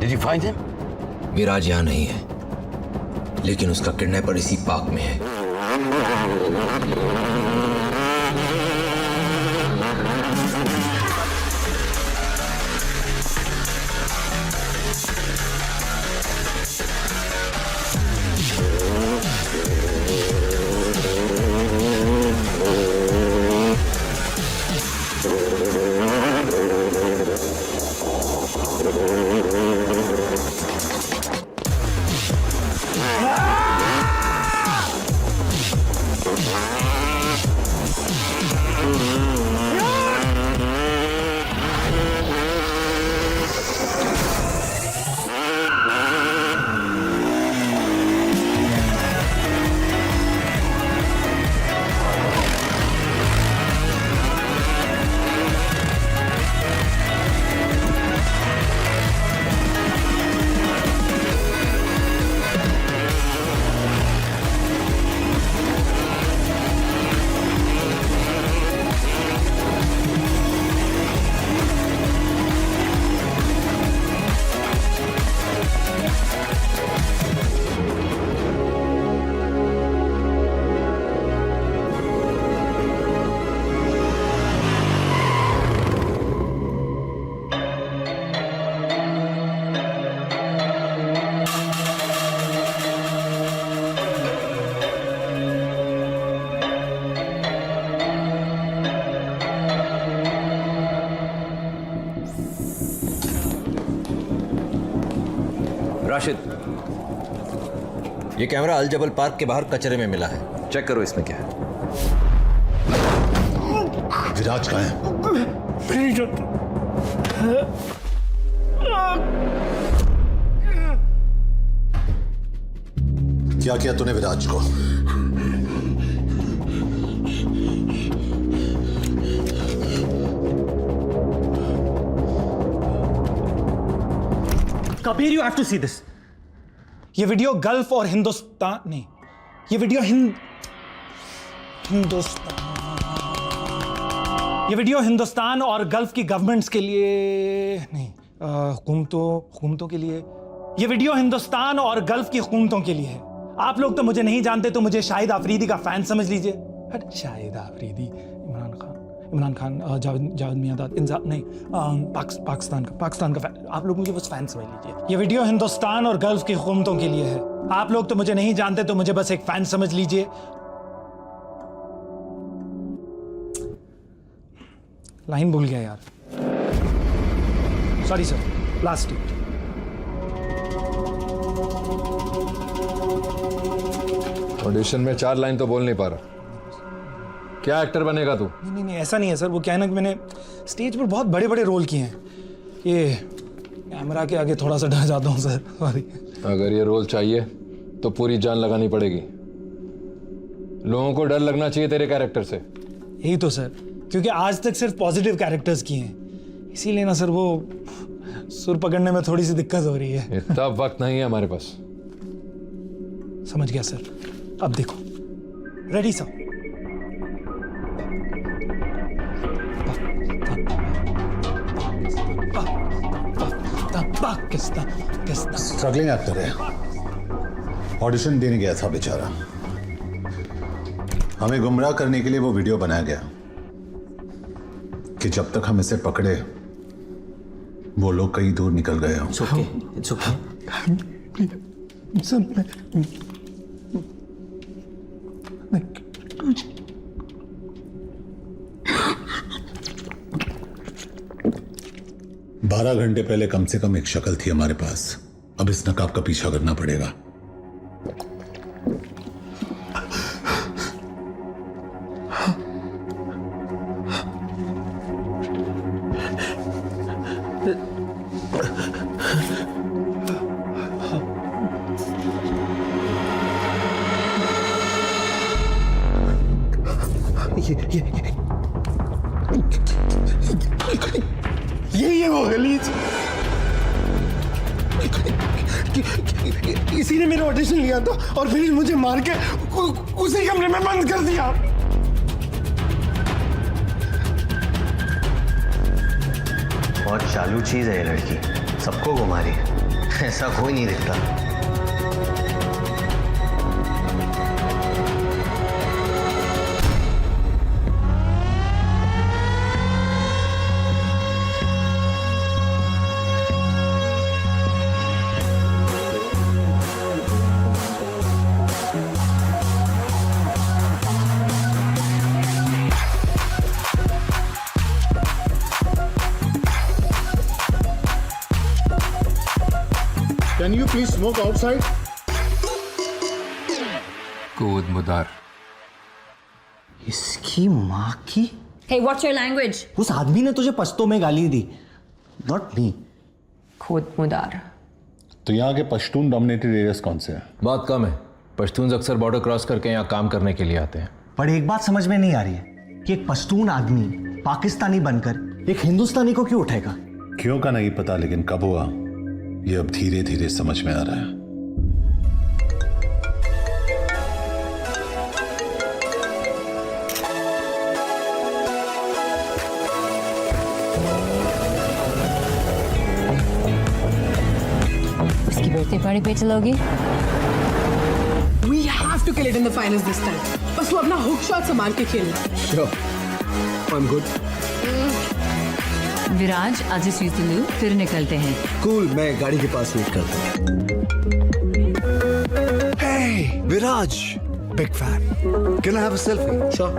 Did you find him? विराज यहाँ नहीं है, लेकिन उसका किडनैपर इसी पार्क में है। राशिद, ये कैमरा अल जबल पार्क के बाहर कचरे में मिला है, चेक करो इसमें क्या है। विराज कहाँ है? क्या किया तूने विराज को? Kabir, you have to see this. ये वीडियो गल्फ और हिंदुस्तान नहीं, ये वीडियो हिंदुस्तान और गल्फ की गवर्नमेंट्स के लिए नहीं, हुकूमतों के लिए। ये वीडियो हिंदुस्तान और गल्फ की हुकूमतों के लिए है। आप लोग तो मुझे नहीं जानते, तो मुझे शाहिद आफरीदी का फैन समझ लीजिए। शाहिद आफरीदी, इमरान खान, जावेद मियांदाद, नहीं, पाकिस्तान का फैन। आप लोग मुझे बस फैन समझ लीजिए। ये वीडियो हिंदुस्तान और गल्फ की हुकूमतों के लिए है। आप लोग तो मुझे नहीं जानते, तो मुझे बस एक फैन समझ लीजिए। लाइन भूल गया यार, सॉरी सर। लास्ट ऑडिशन में 4 लाइन तो बोल नहीं पा रहा। क्या एक्टर बनेगा तू? नहीं, ऐसा नहीं है सर। वो क्या है ना कि मैंने स्टेज पर बहुत बड़े बड़े रोल किए हैं। ये कैमरा के आगे थोड़ा सा डर जाता हूँ सर, सॉरी। अगर ये रोल चाहिए तो पूरी जान लगानी पड़ेगी। लोगों को डर लगना चाहिए तेरे कैरेक्टर से। यही तो सर, क्योंकि आज तक सिर्फ पॉजिटिव कैरेक्टर्स किए हैं, इसीलिए ना सर वो सुर पकड़ने में थोड़ी सी दिक्कत हो रही है। इतना वक्त नहीं है हमारे पास। समझ गया सर। अब देखो, रेडी सर। स्ट्रगलिंग एक्टर है, ऑडिशन देने गया था बेचारा। हमें गुमराह करने के लिए वो वीडियो बनाया गया कि जब तक हम इसे पकड़े वो लोग कहीं दूर निकल गए हों। It's okay. It's okay. 12 घंटे पहले कम से कम एक शक्ल थी हमारे पास। अब इस नकाब का पीछा करना पड़ेगा। ये वो गलीज, इसी ने मेरा ऑडिशन लिया था और फिर मुझे मार के उसी कमरे में बंद कर दिया। बहुत चालू चीज है ये लड़की, सबको घुमा रही है। ऐसा कोई नहीं दिखता। Can you please smoke outside? कूद मुदार। इसकी माँ की। Hey, what's your language? उस आदमी ने तुझे पश्तो में गाली दी, not me. खुद मुदार। तो यहाँ के पश्तून डोमिनेटेड एरियाज कौन से हैं? बात कम है। पश्तून अक्सर बॉर्डर क्रॉस करके यहाँ काम करने के लिए आते हैं। पर एक बात समझ में नहीं आ रही है कि एक पश्तून आदमी पाकिस्तानी बनकर एक हिंदुस्तानी को क्यों उठाएगा? क्यों का नहीं पता, लेकिन कब हुआ ये अब धीरे धीरे समझ में आ रहा है। उसकी बर्थडे पार्टी पे चलोगी? We have to kill it in the finals this time. बस वो अपना हुक शॉट संभाल के खेलना। Sure. I'm good. विराज, आज इस यूज लू, फिर निकलते हैं। कूल, मैं गाड़ी के पास वेट करता हूँ। Hey, Viraj, big fan. Can I have a selfie? Sure.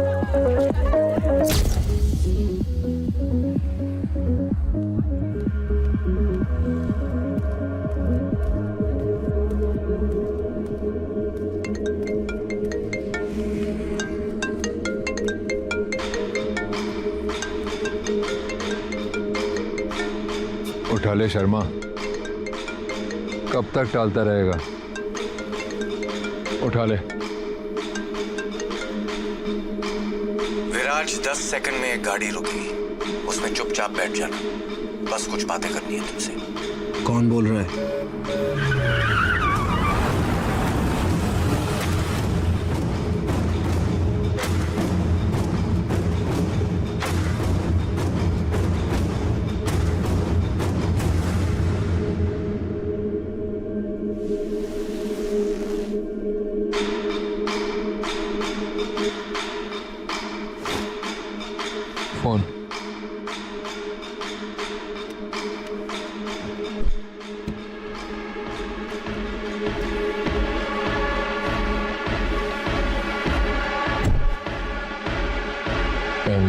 उठा ले शर्मा, कब तक टालता रहेगा? उठा ले। विराज, 10 सेकंड में एक गाड़ी रुकेगी, उसमें चुपचाप बैठ जाना। बस कुछ बातें करनी है तुमसे। कौन बोल रहा है? Phone. Pen.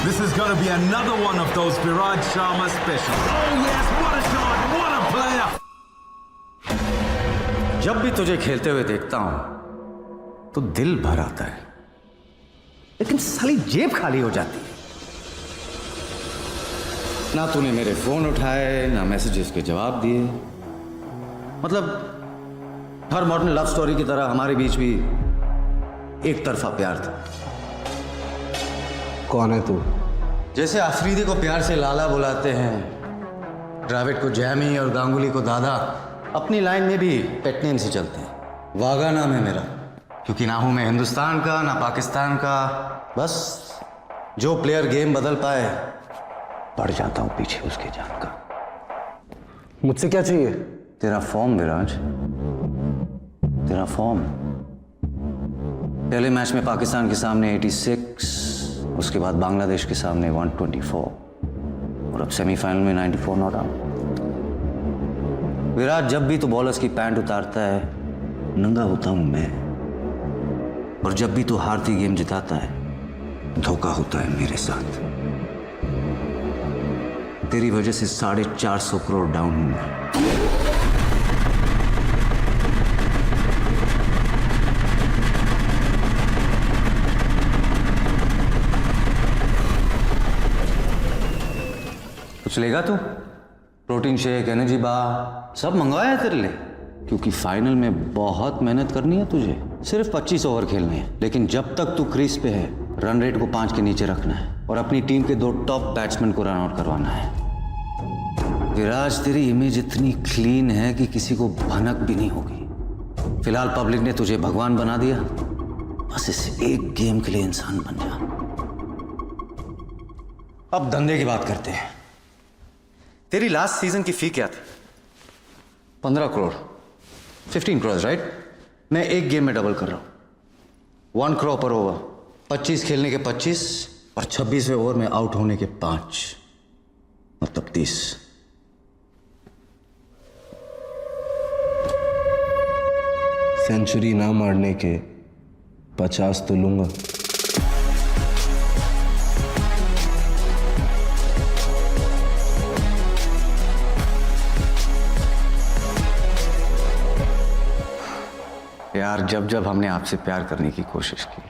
This is going to be another one of those Viraj Sharma specials. Oh yes, what a shot, what a player! जब भी तुझे खेलते हुए देखता हूं तो दिल भर आता है, लेकिन साली जेब खाली हो जाती है। ना तूने मेरे फोन उठाए, ना मैसेजेस के जवाब दिए। मतलब हर मॉडर्न लव स्टोरी की तरह हमारे बीच भी एक तरफा प्यार था। कौन है तू? जैसे अफरीदी को प्यार से लाला बुलाते हैं, द्रविड़ को जैमी और गांगुली को दादा, अपनी लाइन में भी पेट नेम से चलते हैं। वागा नाम है मेरा, क्योंकि ना हूं मैं हिंदुस्तान का ना पाकिस्तान का। बस जो प्लेयर गेम बदल पाए, बढ़ जाता हूं पीछे उसके जान का। मुझसे क्या चाहिए? तेरा फॉर्म विराज, तेरा फॉर्म। पहले मैच में पाकिस्तान के सामने 86, उसके बाद बांग्लादेश के सामने 124 और अब सेमीफाइनल में 94 नॉट आउट। विराट, जब भी तो बॉलर्स की पैंट उतारता है, नंगा होता हूं मैं, और जब भी तो हारती गेम जिताता है, धोखा होता है मेरे साथ। तेरी वजह से 450 करोड़ डाउन हूं मैं। कुछ लेगा तू? प्रोटीन शेक, एनर्जी बार सब मंगवाया है तेरे लिए, क्योंकि फाइनल में बहुत मेहनत करनी है तुझे। सिर्फ 25 ओवर खेलने हैं, लेकिन जब तक तू क्रीज पे है, रन रेट को 5 के नीचे रखना है और अपनी टीम के 2 टॉप बैट्समैन को रन आउट करवाना है। विराज, तेरी इमेज इतनी क्लीन है कि किसी को भनक भी नहीं होगी। फिलहाल पब्लिक ने तुझे भगवान बना दिया, बस इस एक गेम के लिए इंसान बन जा। अब धंधे की बात करते हैं। तेरी लास्ट सीजन की फी क्या थी? 15 करोड़, 15 करोड़, राइट? मैं एक गेम में डबल कर रहा हूं, 1 करोड़ पर ओवर। 25 खेलने के 25 और 26वें ओवर में आउट होने के 5, मतलब 30। सेंचुरी ना मारने के 50 तो लूंगा। यार, जब जब हमने आपसे प्यार करने की कोशिश की,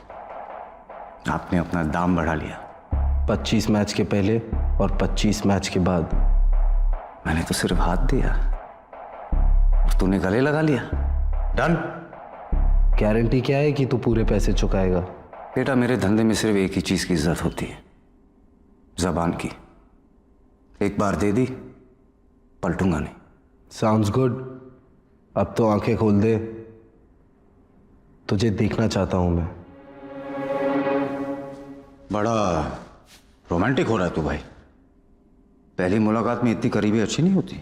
आपने अपना दाम बढ़ा लिया। 25 मैच के पहले और 25 मैच के बाद मैंने तो सिर्फ हाथ दिया और तूने गले लगा लिया। डन। गारंटी क्या है कि तू पूरे पैसे चुकाएगा? बेटा, मेरे धंधे में सिर्फ एक ही चीज की इज्जत होती है, जबान की। एक बार दे दी, पलटूंगा नहीं। Sounds good. अब तो आंखें खोल दे, तुझे देखना चाहता हूं मैं। बड़ा रोमांटिक हो रहा है तू भाई। पहली मुलाकात में इतनी करीबी अच्छी नहीं होती।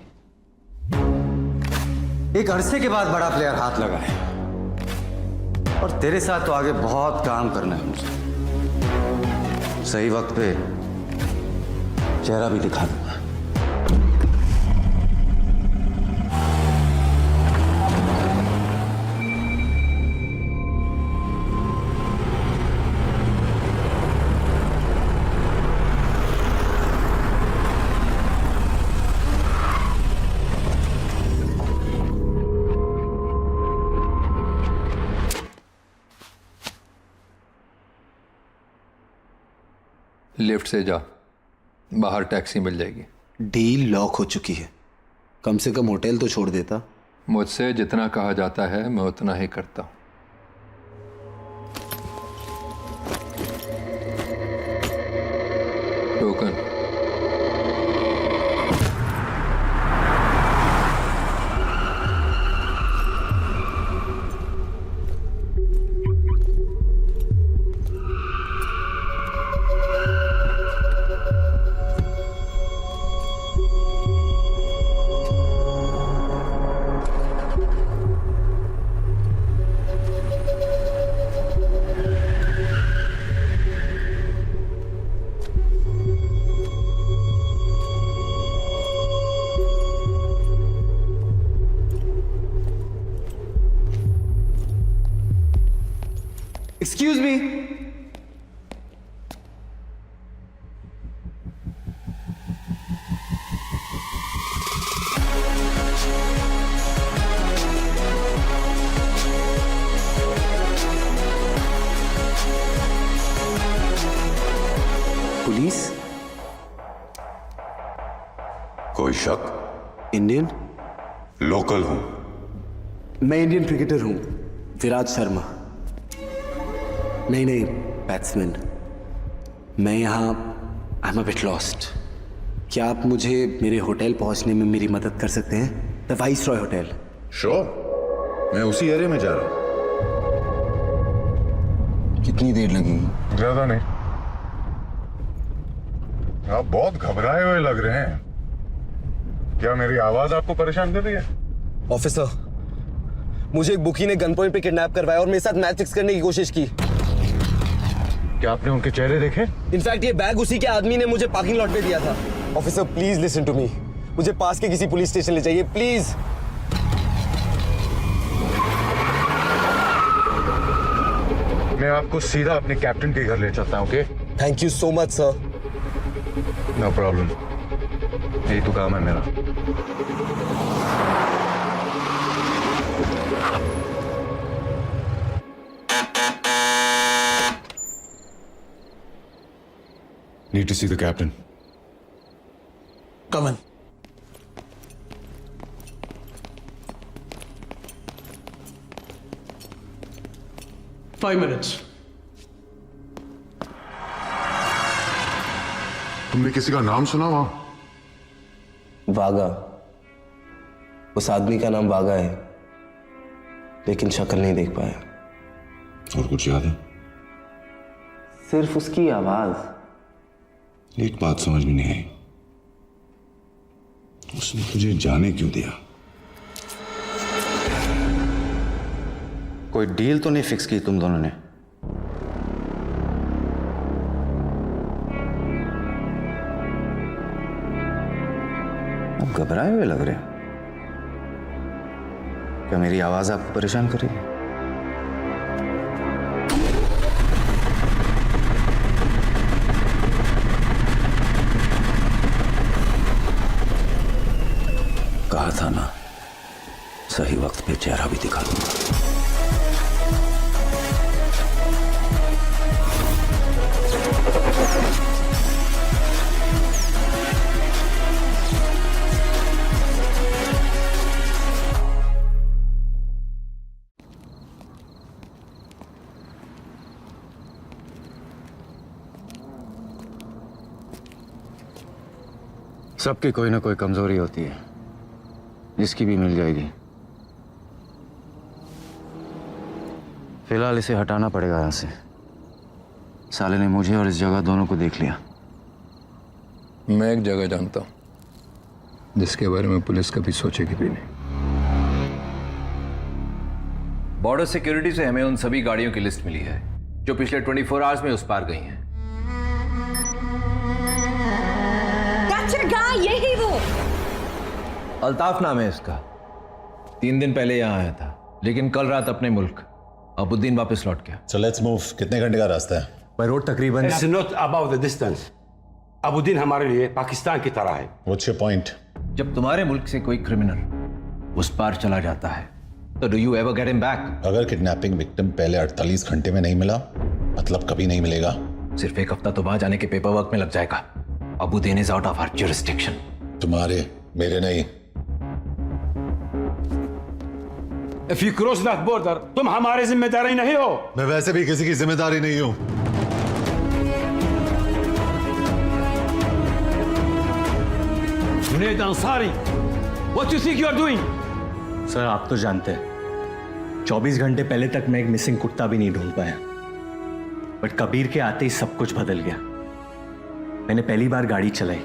एक अरसे के बाद बड़ा प्लेयर हाथ लगा है और तेरे साथ तो आगे बहुत काम करना है मुझे। सही वक्त पे चेहरा भी दिखा दूंगा। लिफ्ट से जा, बाहर टैक्सी मिल जाएगी। डील लॉक हो चुकी है। कम से कम होटल तो छोड़ देता। मुझसे जितना कहा जाता है मैं उतना ही करता हूं। टोकन। Excuse me. पुलिस? कोई शक? इंडियन? लोकल हूं। मैं इंडियन क्रिकेटर हूं, विराज शर्मा। नहीं, बैट्समैन। मैं यहाँ I am a bit lost. क्या आप मुझे मेरे होटल पहुंचने में मेरी मदद कर सकते हैं? The viceroy hotel. श्योर, मैं उसी एरिया में जा रहा हूँ। कितनी देर लगेगी? ज्यादा नहीं। आप बहुत घबराए हुए लग रहे हैं। क्या मेरी आवाज आपको परेशान कर रही है? ऑफिसर, मुझे एक बुकी ने गन पॉइंट पे किडनैप करवाया और मेरे साथ मैच फिक्स करने की कोशिश की। क्या आपने उनके चेहरे देखे? इनफैक्ट ये बैग उसी के आदमी ने मुझे पार्किंग लॉट पे दिया था। Officer, please listen to me. मुझे पास के किसी पुलिस स्टेशन ले जाइए, प्लीज। मैं आपको सीधा अपने कैप्टन के घर ले चलता हूँ, okay? Thank you so much sir. No problem, यही तो काम है मेरा। Need to see the captain. Come in. Five minutes. तुमने किसी का नाम सुना वहां? वागा, उस आदमी का नाम वागा है, लेकिन शक्ल नहीं देख पाया। और कुछ याद है? सिर्फ उसकी आवाज। एक बात समझ में नहीं आई, उसने तुझे जाने क्यों दिया? कोई डील तो नहीं फिक्स की तुम दोनों ने? अब घबराए हुए लग रहे हो। क्या मेरी आवाज आपको परेशान कर रही है? कहा था ना, सही वक्त पे चेहरा भी दिखा दूंगा। सबकी कोई ना कोई कमजोरी होती है, जिसकी भी मिल जाएगी। फिलहाल इसे हटाना पड़ेगा यहां से। साले ने मुझे और इस जगह दोनों को देख लिया। मैं एक जगह जानता हूं जिसके बारे में पुलिस कभी सोचेगी भी नहीं। बॉर्डर सिक्योरिटी से हमें उन सभी गाड़ियों की लिस्ट मिली है जो पिछले 24 आवर्स में उस पार गई हैं। यही वो अल्ताफ नाम है इसका। 3 दिन पहले यहां आया था, लेकिन कल रात अपने मुल्क अबुद्दीन वापस लौट गया। So let's move. कितने घंटे का रास्ता है? बाय रोड तकरीबन। It's not about the distance. अबुद्दीन हमारे लिए पाकिस्तान की तरह है। What's your point? जब तुम्हारे मुल्क से कोई क्रिमिनल उस पार चला जाता है तो do you ever get him back? अगर किडनैपिंग विक्टिम पहले 48 घंटे में नहीं मिला, मतलब कभी नहीं मिलेगा। सिर्फ 1 हफ्ता तो वहां जाने के पेपर वर्क में लग जाएगा। Abuddin is out of our jurisdiction. तुम्हारे, मेरे नहीं। If you cross that border, तुम हमारे जिम्मेदारी नहीं हो। मैं वैसे भी किसी की जिम्मेदारी नहीं हूं। Junaid Ansari, what do you think you are doing? Sir, आप तो जानते हैं 24 घंटे पहले तक मैं एक मिसिंग कुत्ता भी नहीं ढूंढ पाया, बट कबीर के आते ही सब कुछ बदल गया। मैंने पहली बार गाड़ी चलाई,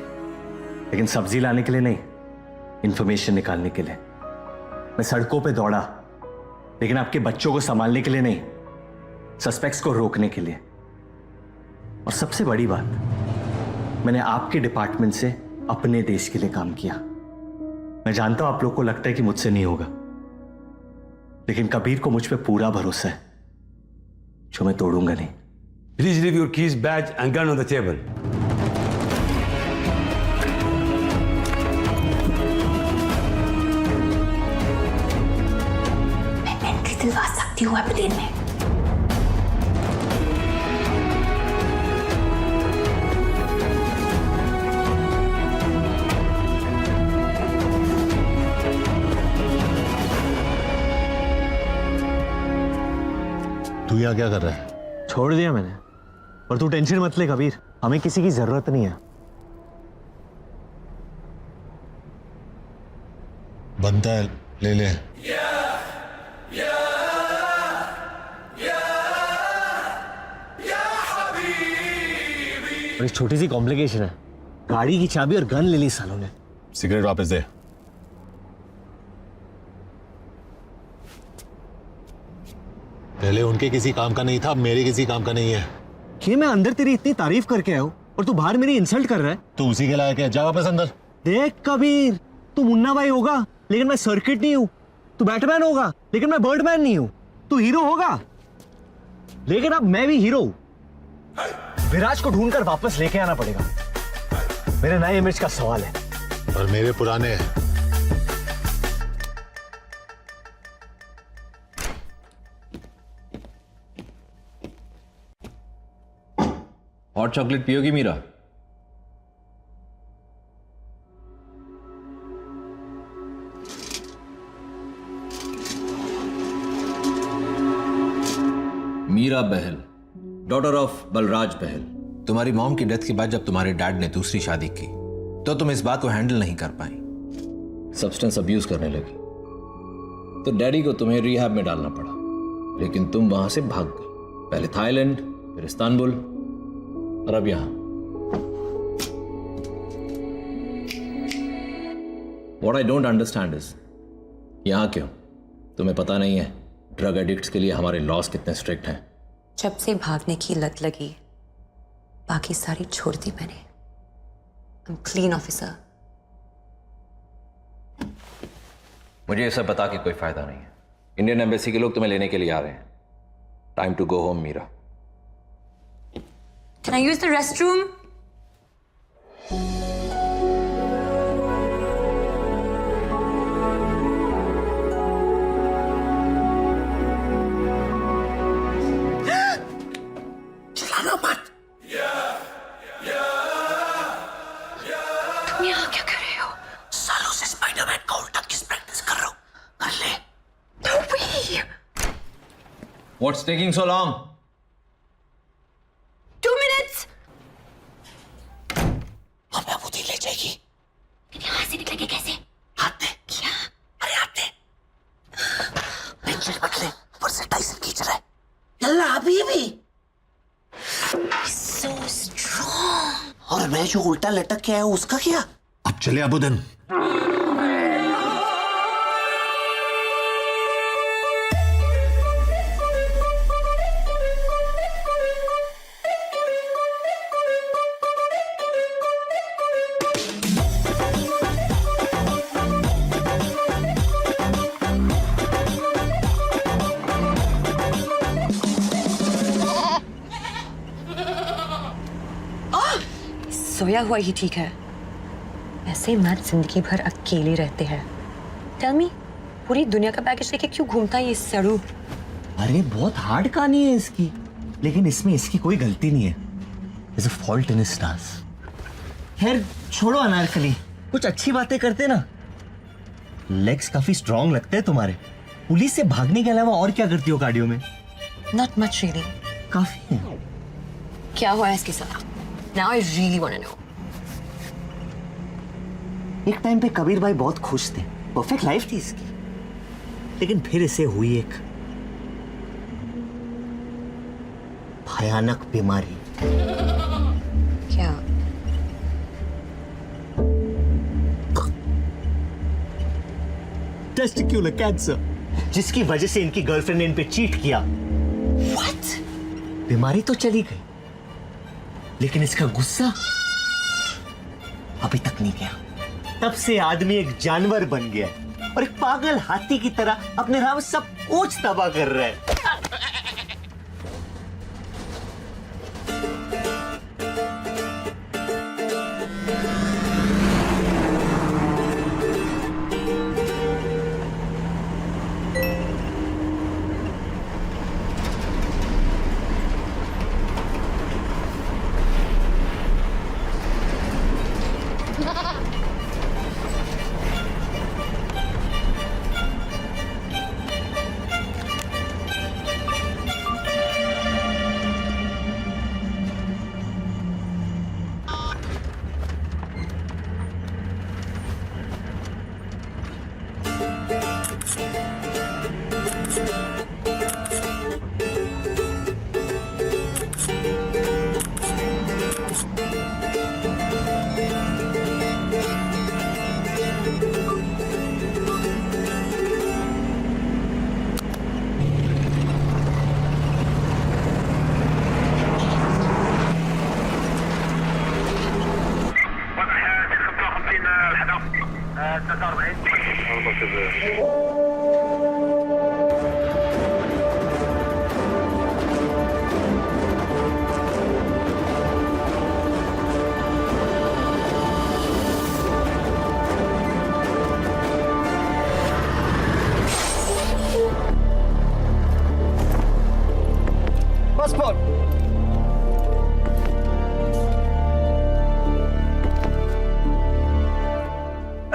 लेकिन सब्जी लाने के लिए नहीं, इंफॉर्मेशन निकालने के लिए। मैं सड़कों पे दौड़ा, लेकिन आपके बच्चों को संभालने के लिए नहीं, सस्पेक्ट्स को रोकने के लिए। और सबसे बड़ी बात, मैंने आपके डिपार्टमेंट से अपने देश के लिए काम किया। मैं जानता हूं आप लोग को लगता है कि मुझसे नहीं होगा, लेकिन कबीर को मुझ पे पूरा भरोसा है, जो मैं तोड़ूंगा नहीं। Please leave your keys, badge and gun on the table. दिलवा सकती हूँ अबुद्दीन में। तू यहाँ क्या कर रहा है? छोड़ दिया मैंने, और तू टेंशन मत ले कबीर, हमें किसी की जरूरत नहीं है। बनता है, ले ले। और एक छोटी सी कॉम्प्लिकेशन है, गाड़ी की चाबी और गन ले ली सालों ने। सिगरेट वापस दे। पहले उनके किसी काम का नहीं था, अब मेरे किसी काम का नहीं है। ये मैं अंदर तेरी इतनी तारीफ करके आया हूं और तू बाहर मेरी इंसल्ट कर रहा है। तू उसी के लायक है, जा वापस अंदर। देख कबीर, तू मुन्ना भाई होगा लेकिन मैं सर्किट नहीं हूं, तू बैटमैन होगा लेकिन मैं बर्डमैन नहीं हूं, तू हीरो होगा लेकिन अब मैं भी हीरो हूं। विराज को ढूंढकर वापस लेके आना पड़ेगा, मेरे नए इमेज का सवाल है। और मेरे पुराने। हॉट चॉकलेट पियोगी मीरा? Meera Behl, daughter of Balraj Behl. तुम्हारी मॉम की डेथ के बाद जब तुम्हारे डैड ने दूसरी शादी की तो तुम इस बात को हैंडल नहीं कर पाई, सब्सटेंस अब्यूज करने लगी, तो डैडी को तुम्हें रिहैब में डालना पड़ा, लेकिन तुम वहां से भाग गए। पहले थाईलैंड, फिर इस्तांबुल और अब यहां। What I don't understand is, यहां क्यों? तुम्हें पता नहीं है ड्रग एडिक्ट्स के लिए हमारे लॉस कितने स्ट्रिक्ट हैं। जब से भागने की लत लगी, बाकी सारी छोड़ दी मैंने। I'm clean officer. मुझे ये सब बता के कोई फायदा नहीं है। इंडियन एम्बेसी के लोग तुम्हें लेने के लिए आ रहे हैं। Time to go home, Meera. Can I use the restroom? चिल्लाना मत। तुम यहाँ क्या कर रहे हो? सालों से स्पाइडरमैन का उल्टा किस प्रैक्टिस कर रहा हूं। कर ले। No way! What's taking so long? 2 minutes! हमें अबूदी ले जाएगी। यहाँ से निकलेंगे कैसे? हाथ दे। क्या? अरे हाथ दे। पेंसिल मत ले, ऊपर से टाइसन खींच रहा है। यल्ला अभी भी। So strong. और मैं जो उल्टा लटक के आया हूं, उसका क्या? अब चले अबुदीन। सोया हुआ ही ठीक है। ऐसे मर्द जिंदगी भर अकेले रहते हैं। टेल मी, पूरी दुनिया का पैकेज लेके क्यों घूमता है ये सड़ू? अरे बहुत हार्ड कहानी है इसकी, लेकिन इसमें इसकी कोई गलती नहीं है। There's a fault in his stars. खैर छोड़ो अनारकली, कुछ अच्छी बातें करते ना। लेग्स काफी स्ट्रॉन्ग लगते हैं तुम्हारे। पुलिस से भागने के अलावा और क्या करती हो कार्डियो में? Not much really. काफी है। क्या हुआ है इसके साथ? Now I really want to know. एक टाइम पे कबीर भाई बहुत खुश थे, परफेक्ट लाइफ थी इसकी, लेकिन फिर इसे हुई एक भयानक बीमारी। क्या? टेस्टिक्युलर कैंसर, जिसकी वजह से इनकी गर्लफ्रेंड ने इन पे चीट किया। What? बीमारी तो चली गई, लेकिन इसका गुस्सा अभी तक नहीं गया। तब से आदमी एक जानवर बन गया और एक पागल हाथी की तरह अपने राह में सब कुछ तबाह कर रहा है।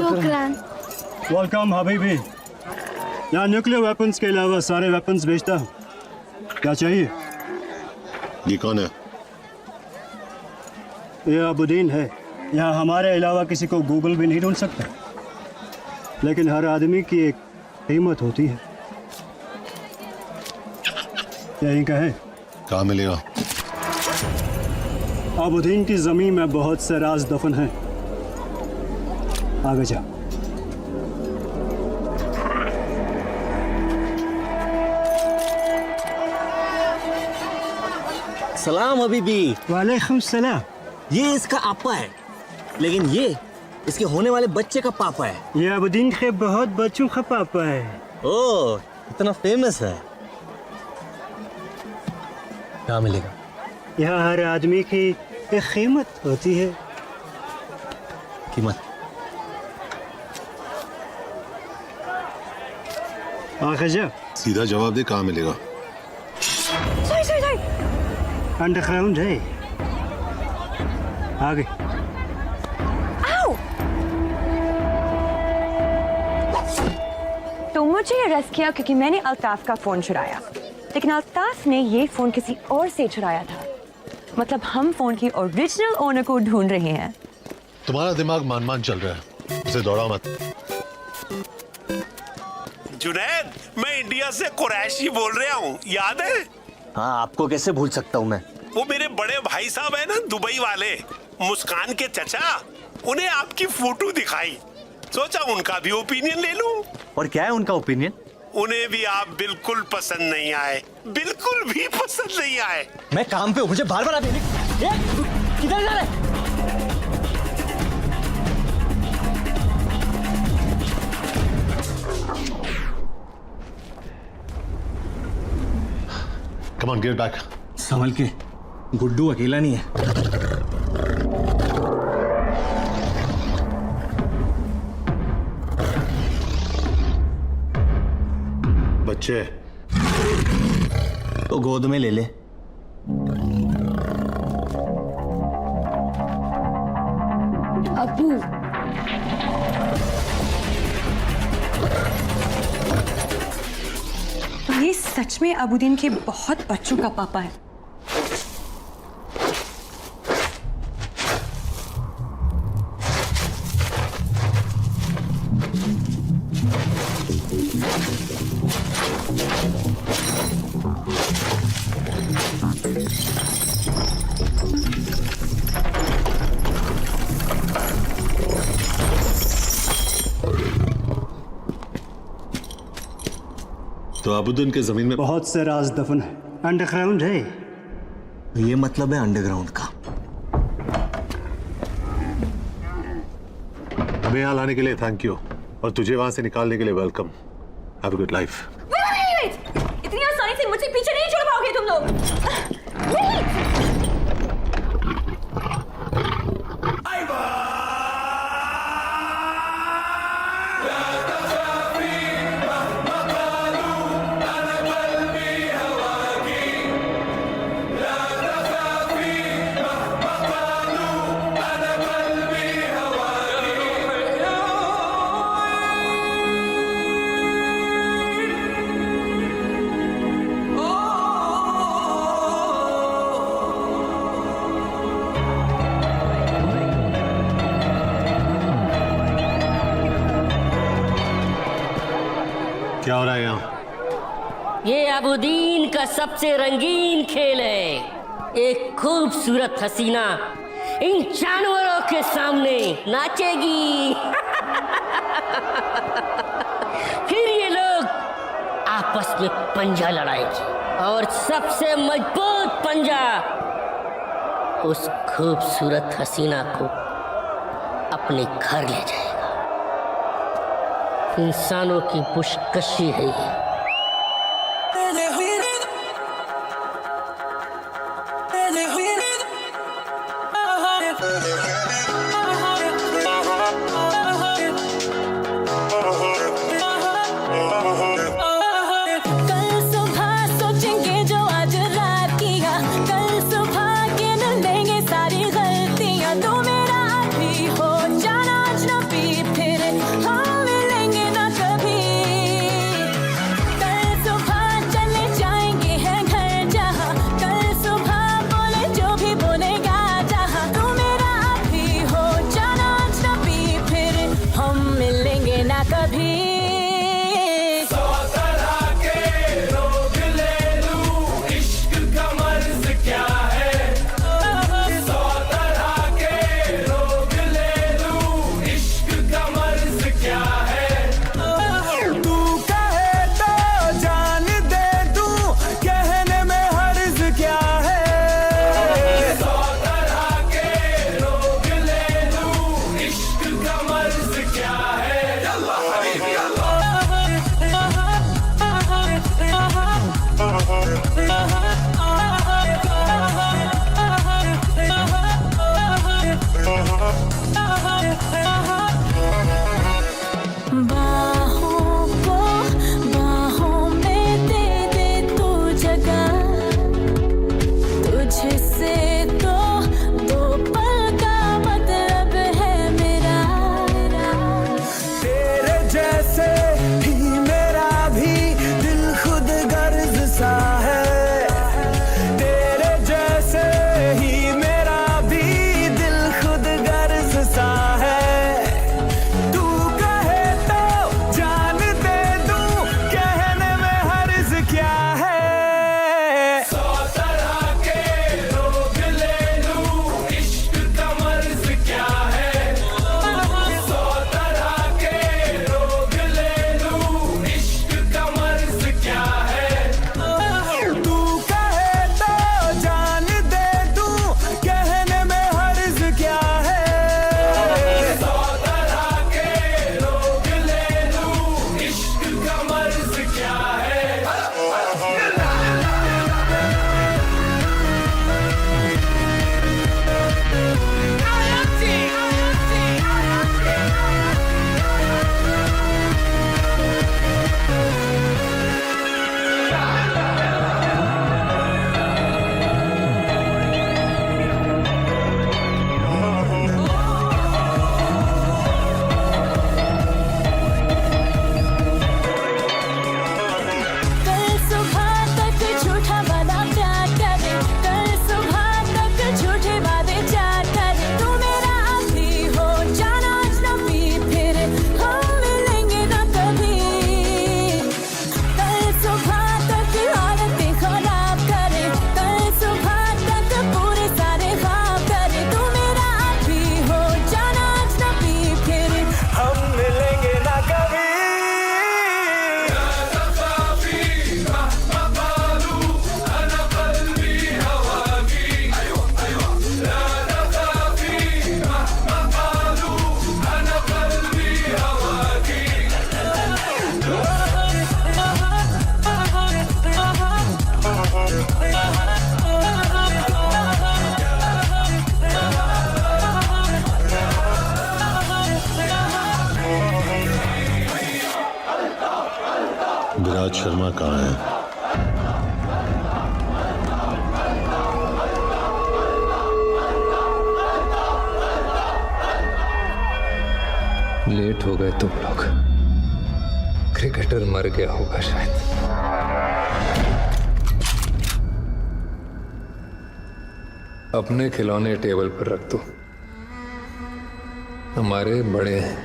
शुक्रान। वेलकम हबीबी। यहाँ न्यूक्लियर वेपन्स के अलावा सारे वेपन्स बेचता हूँ। क्या चाहिए? ये कौन है? ये अबुद्दीन है। यहाँ हमारे अलावा किसी को गूगल भी नहीं ढूंढ सकता, लेकिन हर आदमी की एक कीमत होती है। यहीं का है। कहाँ मिलेगा? अबुद्दीन की जमीन में बहुत से राज दफन हैं। आगे जा। सलाम हबीबी। वालेकुम सलाम। ये इसका आपा है, लेकिन ये इसके होने वाले बच्चे का पापा है। ये अबुद्दीन के बहुत बच्चों का पापा है। ओह, इतना फेमस है। क्या मिलेगा? यहाँ हर आदमी की एक कीमत होती है। कीमत? आगे जा। सीधा जवाब दे, कहाँ मिलेगा? अंडरग्राउंड है। आगे। तो मुझे अरेस्ट किया क्योंकि मैंने अल्ताफ का फोन चुराया, लेकिन अल्ताफ ने ये फोन किसी और से चुराया था। मतलब हम फोन की ओरिजिनल ओनर को ढूंढ रहे हैं। तुम्हारा दिमाग मान चल रहा है, उसे दौड़ा मत। जुनैद, मैं इंडिया से कुरैशी बोल रहा हूँ, याद है? हाँ, आपको कैसे भूल सकता हूँ मैं। वो मेरे बड़े भाई साहब है ना, दुबई वाले, मुस्कान के चचा, उन्हें आपकी फोटो दिखाई, सोचा उनका भी ओपिनियन ले लूं। और क्या है उनका ओपिनियन? उन्हें भी आप बिल्कुल पसंद नहीं आए, बिल्कुल भी पसंद नहीं आए। मैं काम पे हूँ, मुझे बार बार आप किधर जा रहे? Come on, get back. संभल के, गुड्डू अकेला नहीं है। बच्चे तो गोद में ले ले। अबू, तो ये सच में अबुद्दीन के बहुत बच्चों का पापा है। तो अबुद्दीन के जमीन में बहुत से राज दफन है। अंडरग्राउंड है। ये मतलब है अंडरग्राउंड का। हमें यहाँ लाने के लिए थैंक यू, और तुझे वहां से निकालने के लिए welcome. Have a good life. इतनी आसानी से मुझे पीछे नहीं छोड़ पाओगे तुम लोग। क्या हो रहा है यहाँ? ये अबुद्दीन का सबसे रंगीन खेल है। एक खूबसूरत हसीना इन जानवरों के सामने नाचेगी। फिर ये लोग आपस में पंजा लड़ाएंगे, और सबसे मजबूत पंजा उस खूबसूरत हसीना को अपने घर ले जाएगा। इंसानों की पुशकशी है ये। विराज शर्मा कहाँ है? लेट हो गए तुम लोग। क्रिकेटर मर गया होगा शायद। अपने खिलौने टेबल पर रख दो, हमारे बड़े हैं।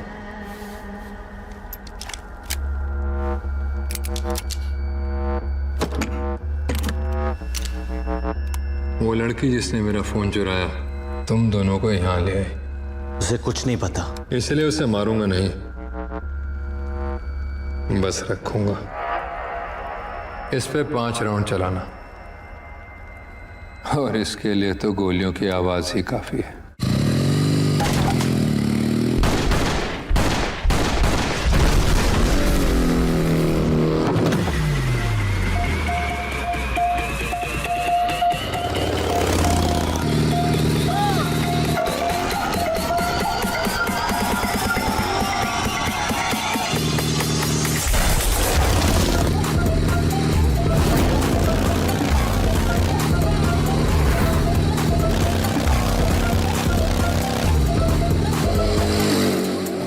वो लड़की जिसने मेरा फोन चुराया, तुम दोनों को यहाँ ले आई। उसे कुछ नहीं पता, इसलिए उसे मारूंगा नहीं, बस रखूंगा। इस पे 5 राउंड चलाना, और इसके लिए तो गोलियों की आवाज ही काफी है।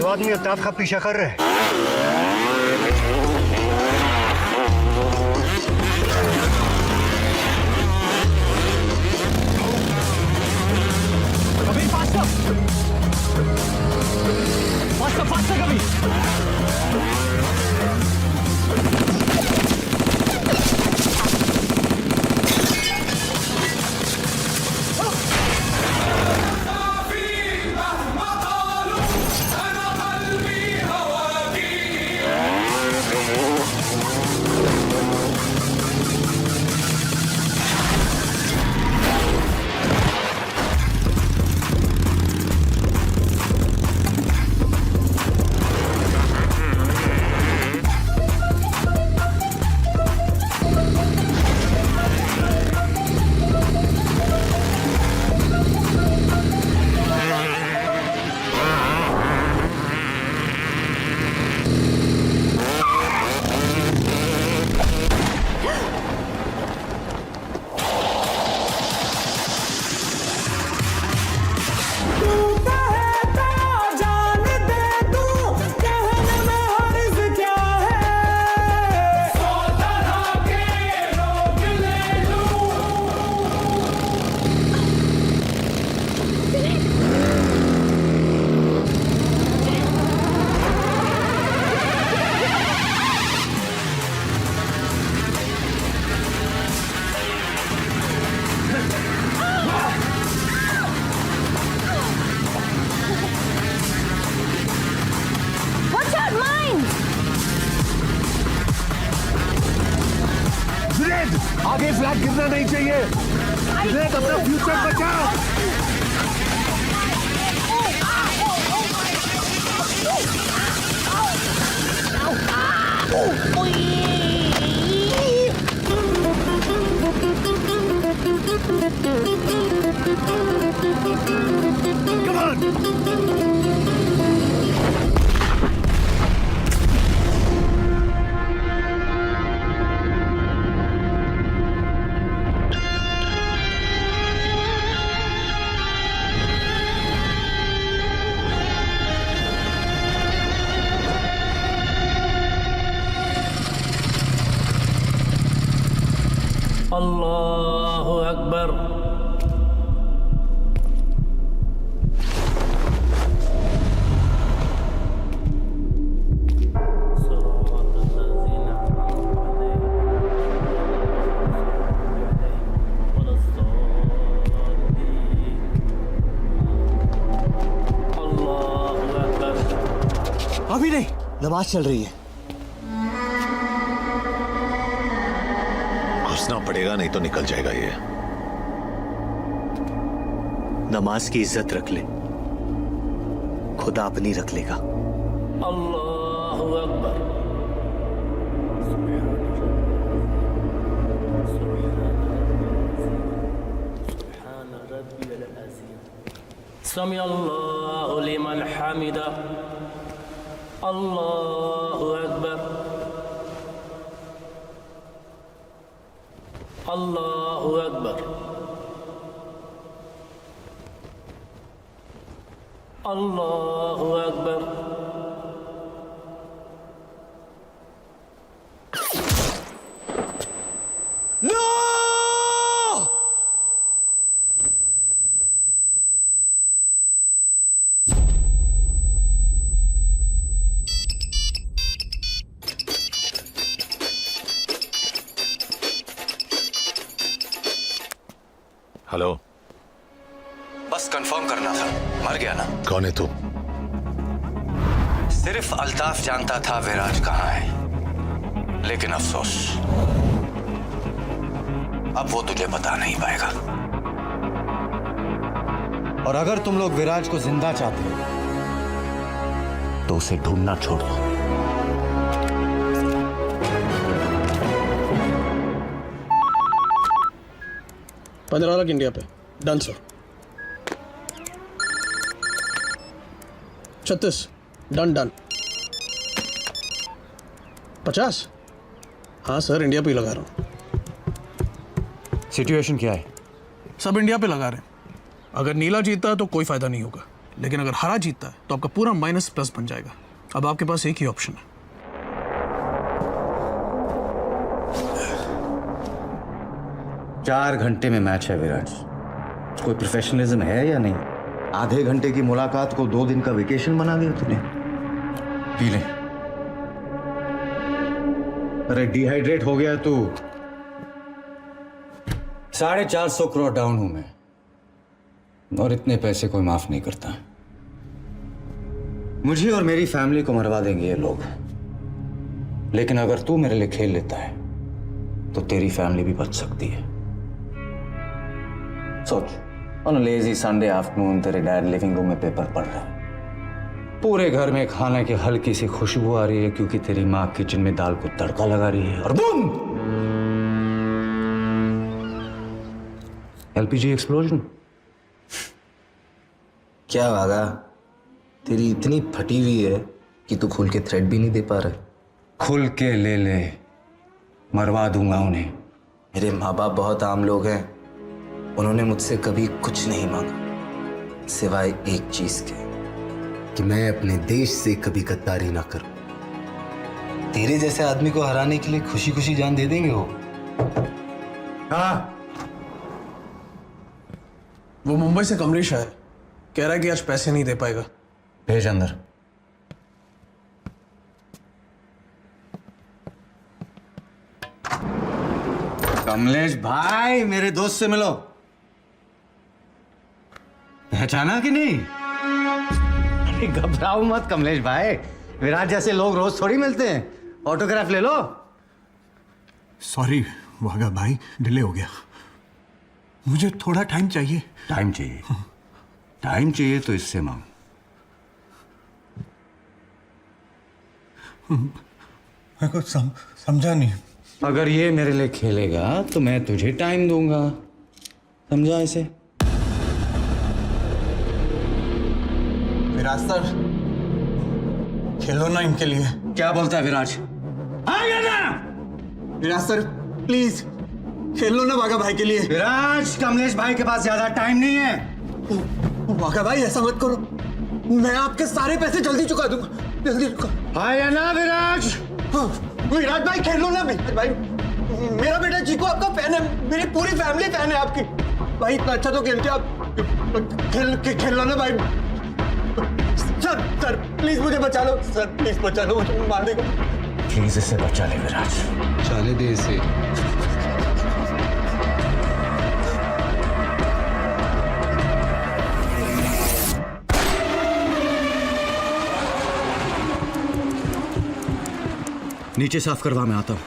आदमी अल्ताफ का पीछा कर रहे हैं। आगे फ्लैग गिरना नहीं चाहिए। अपना फ्यूचर बचाओ। Come on. अल्लाहु अकबर। अभी नहीं, नमाज चल रही है। घुसना पड़ेगा, नहीं तो निकल जाएगा ये। नमाज की इज्जत रख ले, खुदा अपनी रख लेगा। अल्लाहु अकबर। समी अल्लाहु लिमन हमिदा अल्लाहु अकबर अल्लाहु अकबर अल्लाहु अकबर नो हेलो। बस कंफर्म करना था, मर गया ना? कौन है तू? सिर्फ अल्ताफ जानता था विराज कहाँ है, लेकिन अफसोस अब वो तुझे बता नहीं पाएगा। और अगर तुम लोग विराज को जिंदा चाहते हो तो उसे ढूंढना छोड़ दो। $15 इंडिया पे डन सर। 36 done done. 50 हाँ सर इंडिया पे ही लगा रहा हूँ। सिचुएशन क्या है? सब इंडिया पे लगा रहे हैं। अगर नीला जीतता है तो कोई फायदा नहीं होगा, लेकिन अगर हरा जीतता है तो आपका पूरा माइनस प्लस बन जाएगा। अब आपके पास एक ही ऑप्शन है। चार घंटे में मैच है विराज। कोई प्रोफेशनलिज्म है या नहीं? आधे घंटे की मुलाकात को 2 दिन का वेकेशन बना दिया तूने। पी ले। अरे डिहाइड्रेट हो गया तू। 450 करोड़ डाउन हूं मैं, और इतने पैसे कोई माफ नहीं करता। मुझे और मेरी फैमिली को मरवा देंगे ये लोग, लेकिन अगर तू मेरे लिए खेल लेता है तो तेरी फैमिली भी बच सकती है। सोच, on a lazy Sunday afternoon तेरे डैड लिविंग रूम में पेपर पढ़ रहा है। पूरे घर में खाने की हल्की सी खुशबू आ रही है क्योंकि तेरी माँ किचन में दाल को तड़का लगा रही है, और बूम, एलपीजी एक्सप्लोजन। क्या वागा, तेरी इतनी फटी हुई है कि तू खुल के थ्रेड भी नहीं दे पा रहा। खुल के ले ले, मरवा दूंगा उन्हें। मेरे माँ बाप बहुत आम लोग हैं, उन्होंने मुझसे कभी कुछ नहीं मांगा सिवाय एक चीज के, कि मैं अपने देश से कभी गद्दारी ना करूं। तेरे जैसे आदमी को हराने के लिए खुशी खुशी जान दे देंगे वो। हाँ, वो मुंबई से कमलेश है, कह रहा है कि आज पैसे नहीं दे पाएगा। भेज अंदर। कमलेश भाई, मेरे दोस्त से मिलो। पहचाना कि नहीं? अरे घबराओ मत कमलेश भाई, विराट जैसे लोग रोज थोड़ी मिलते हैं। ऑटोग्राफ ले लो। सॉरी वागा भाई, डिले हो गया। मुझे थोड़ा टाइम चाहिए। टाइम चाहिए? टाइम चाहिए तो इससे मांग। मैं कुछ समझा नहीं। अगर ये मेरे लिए खेलेगा तो मैं तुझे टाइम दूंगा, समझा इसे? विराज सर, खेलो ना इनके लिए। क्या बोलता है विराज? आ गया ना विराज सर, प्लीज खेल लो ना वागा भाई के लिए। विराज, कमलेश भाई के पास ज्यादा टाइम नहीं है। वागा भाई ऐसा मत करो, मैं आपके सारे पैसे जल्दी चुका दूंगा, जल्दी चुका। हाँ या ना विराज? हाँ, विराज भाई खेल लो ना भाई, मेरा बेटा चीकू आपका फैन है, मेरी पूरी फैमिली फैन है आपकी। भाई इतना अच्छा तो खेलते आप, खेल लो ना भाई। सर प्लीज मुझे बचा लो, सर प्लीज बचा लो, मुझे मार देगा। प्लीज इसे बचा ले विराज, चाले दे इसे। नीचे साफ करवा, मैं आता हूं।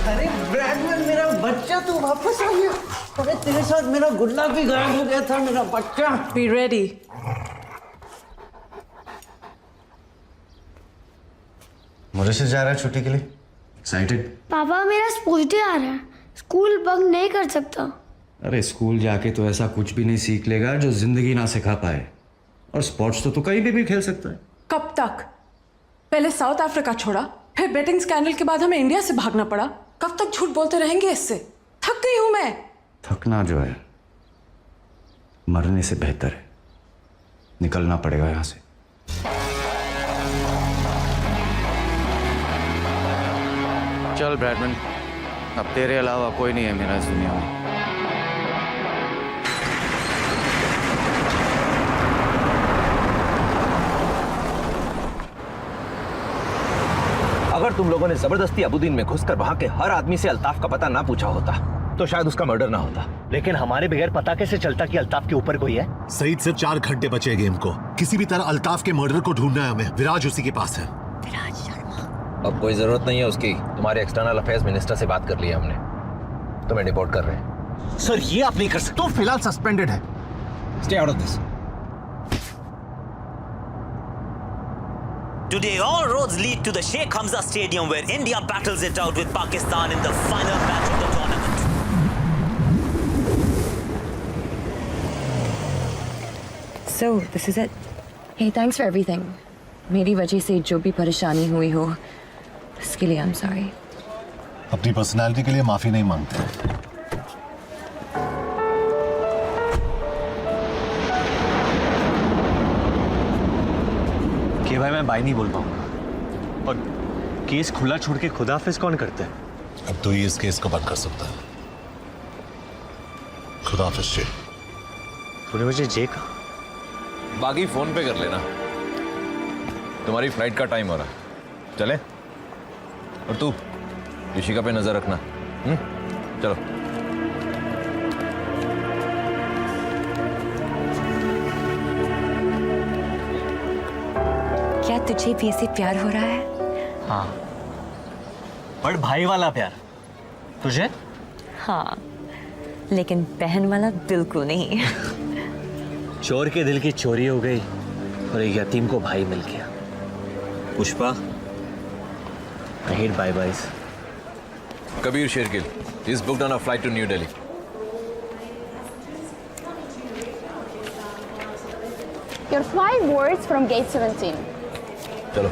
अरे ब्रैडमैन, मेरा बच्चा तू वापस आ गया। अरे तेरे साथ मेरा गुड्डा भी गायब हो गया था, मेरा बच्चा। Be ready. मॉरिशस जा रहा है छुट्टी के लिए? एक्साइटेड? पापा मेरा स्पोर्ट्स डे आ रहा है, स्कूल बंक नहीं कर सकता। अरे स्कूल जाके तो ऐसा कुछ भी नहीं सीख लेगा जो जिंदगी ना सिखा पाए। और स्पोर्ट्स तो कहीं भी खेल सकता है। कब तक? पहले साउथ अफ्रीका छोड़ा, फिर बेटिंग स्कैंडल के बाद हमें इंडिया से भागना पड़ा। कब तक झूठ बोलते रहेंगे? इससे थक गई हूं मैं। थकना जो है मरने से बेहतर है। निकलना पड़ेगा यहां से। चल ब्रैडमैन, अब तेरे अलावा कोई नहीं है मेरा इस दुनिया में। अगर तुम लोगों ने जबरदस्ती अबुद्दीन में घुसकर वहां के हर आदमी से अल्ताफ का पता ना पूछा होता तो शायद उसका मर्डर ना होता। लेकिन हमारे बगैर पता कैसे चलता कि अल्ताफ के ऊपर कोई है? सईद सिर्फ 4 घंटे बचे गेम को। किसी भी तरह अल्ताफ के मर्डर को ढूंढना है हमें। विराज उसी के पास है। अब कोई जरूरत नहीं है उसकी। तुम्हारे एक्सटर्नल अफेयर्स मिनिस्टर से बात कर ली है हमने। तुम्हें डिपोर्ट कर रहे हैं। सर ये आप नहीं कर सकते। तो फिलहाल सस्पेंडेड है। Stay out of this. Today, all roads lead to the Sheikh Hamza Stadium where India battles it out with Pakistan in the final match of the tournament. So, this is it. Hey, thanks for everything. मेरी वजह से जो भी परेशानी हुई हो, इसके लिए I'm sorry. अपनी पर्सनालिटी के लिए माफी नहीं मांगते। कि भाई मैं बाई नहीं बोल पाऊंगा। और केस खुला छोड़ के खुदाफिज कौन करता है? अब तो ही इस केस को बंद कर सकता है। खुदाफिज जी। तूने मुझे जे कहा? बाकी फोन पे कर लेना। तुम्हारी फ्लाइट का टाइम हो रहा है। चले? और तू ऋषिका पे नजर रखना। चलो। क्या तुझे भी ऐसे प्यार हो रहा है? हाँ, बड़ भाई वाला प्यार। तुझे? हाँ, लेकिन बहन वाला बिल्कुल नहीं। चोर के दिल की चोरी हो गई और एक यतीम को भाई मिल गया। Pushpa, I hate bye-byes. Kabir Shergill is booked on a flight to New Delhi. Your flight boards from gate 17. चलो।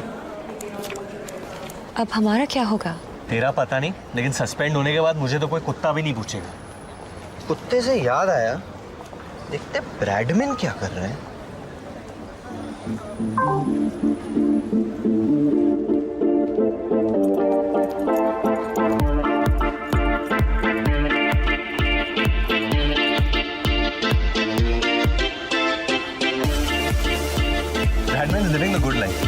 अब हमारा क्या होगा? तेरा पता नहीं, लेकिन सस्पेंड होने के बाद मुझे तो कोई कुत्ता भी नहीं पूछेगा। कुत्ते से याद आया, देखते ब्रैडमैन क्या कर रहे हैं। Bradman is living a good life.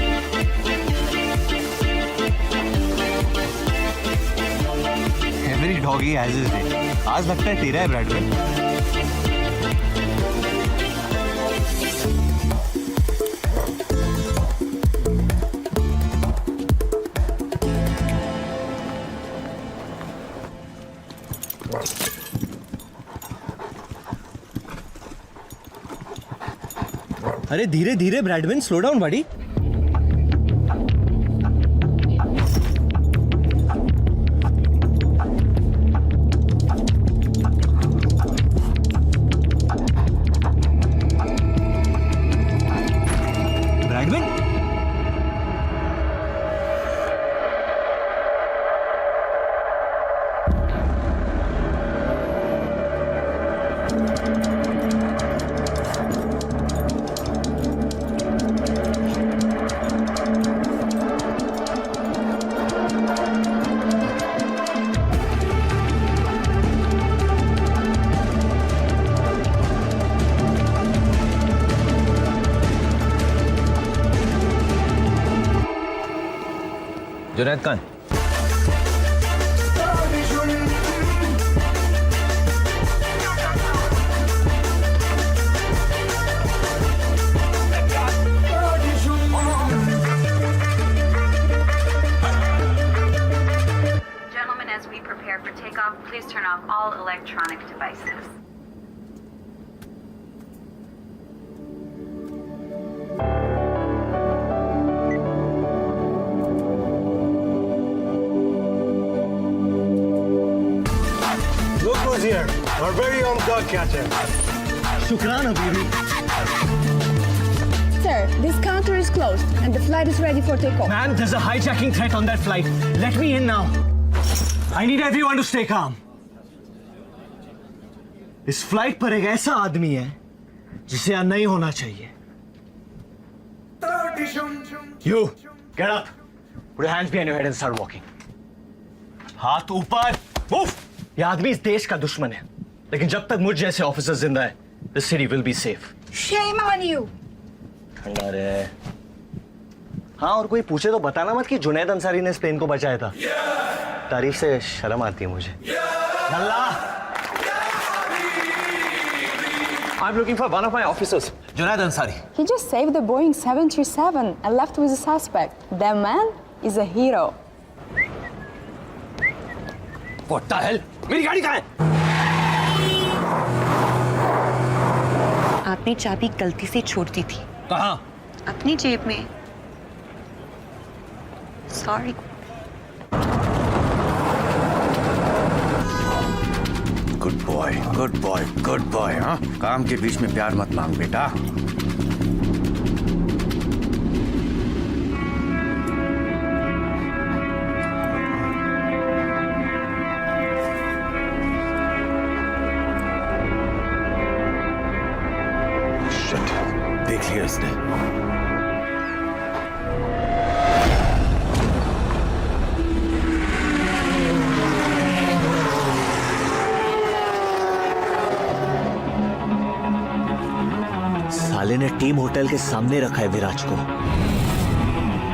Every doggy has his day. आज लगता है तेरा है ब्रैडमैन। अरे धीरे धीरे ब्रैडमैन, स्लो डाउन बड़ी। ब्रैडमैन, जुनैद कहाँ है? Gentlemen, as we prepare for takeoff, please turn off all electronic devices. Look who's here. Our very own dog catcher. शुक्रान हबीबी. Sir, this counter is closed and the flight is ready for takeoff. Man, there's a hijacking threat on that flight. Let me in now. I need everyone to stay calm. इस flight पर एक ऐसा आदमी है जिसे यहाँ नहीं होना चाहिए. You, get up. Put your hands behind your head and start walking. हाथ ऊपर. Move. ये आदमी इस देश का दुश्मन है. लेकिन जब तक मुझ जैसे ऑफिसर जिंदा है, this city will be safe. Shame on you. ठंडा रहे. हाँ, और कोई पूछे तो बताना मत कि जुनैद अंसारी ने इस प्लेन को बचाया था. तारीफ से शर्म आती है मुझे. अल्लाह. I'm looking for one of my officers, Junaid Ansari. He just saved the Boeing 737 and left with a suspect. That man is a hero. What the hell? मेरी गाड़ी कहाँ है? आपने चाबी गलती से छोड़ दी थी. कहाँ? अपनी जेब में. Sorry. Good boy, good boy, good boy. हाँ, काम के बीच में प्यार मत मांग बेटा. शिट, देख लिया इसने. साले ने टीम होटल के सामने रखा है विराज को.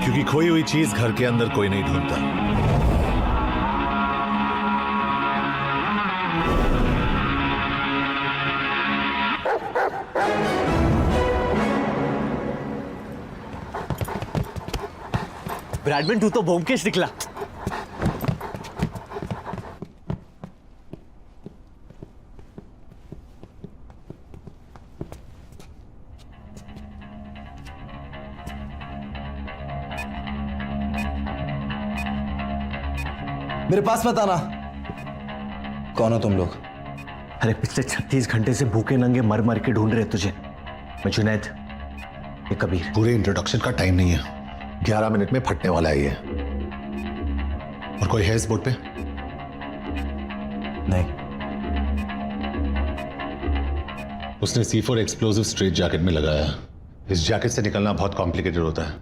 क्योंकि खोई हुई चीज घर के अंदर कोई नहीं ढूंढता. ब्रैडमैन, तू तो ब्योमकेश निकला. मेरे पास मत आना. कौन हो तुम लोग? अरे पिछले 36 घंटे से भूखे नंगे मर मर के ढूंढ रहे तुझे. मैं जुनैद, ये कबीर. पूरे इंट्रोडक्शन का टाइम नहीं है. 11 मिनट में फटने वाला है ये. और कोई है इस बोट पे? नहीं. उसने C4 एक्सप्लोसिव स्ट्रेट जैकेट में लगाया. इस जैकेट से निकलना बहुत कॉम्प्लिकेटेड होता है,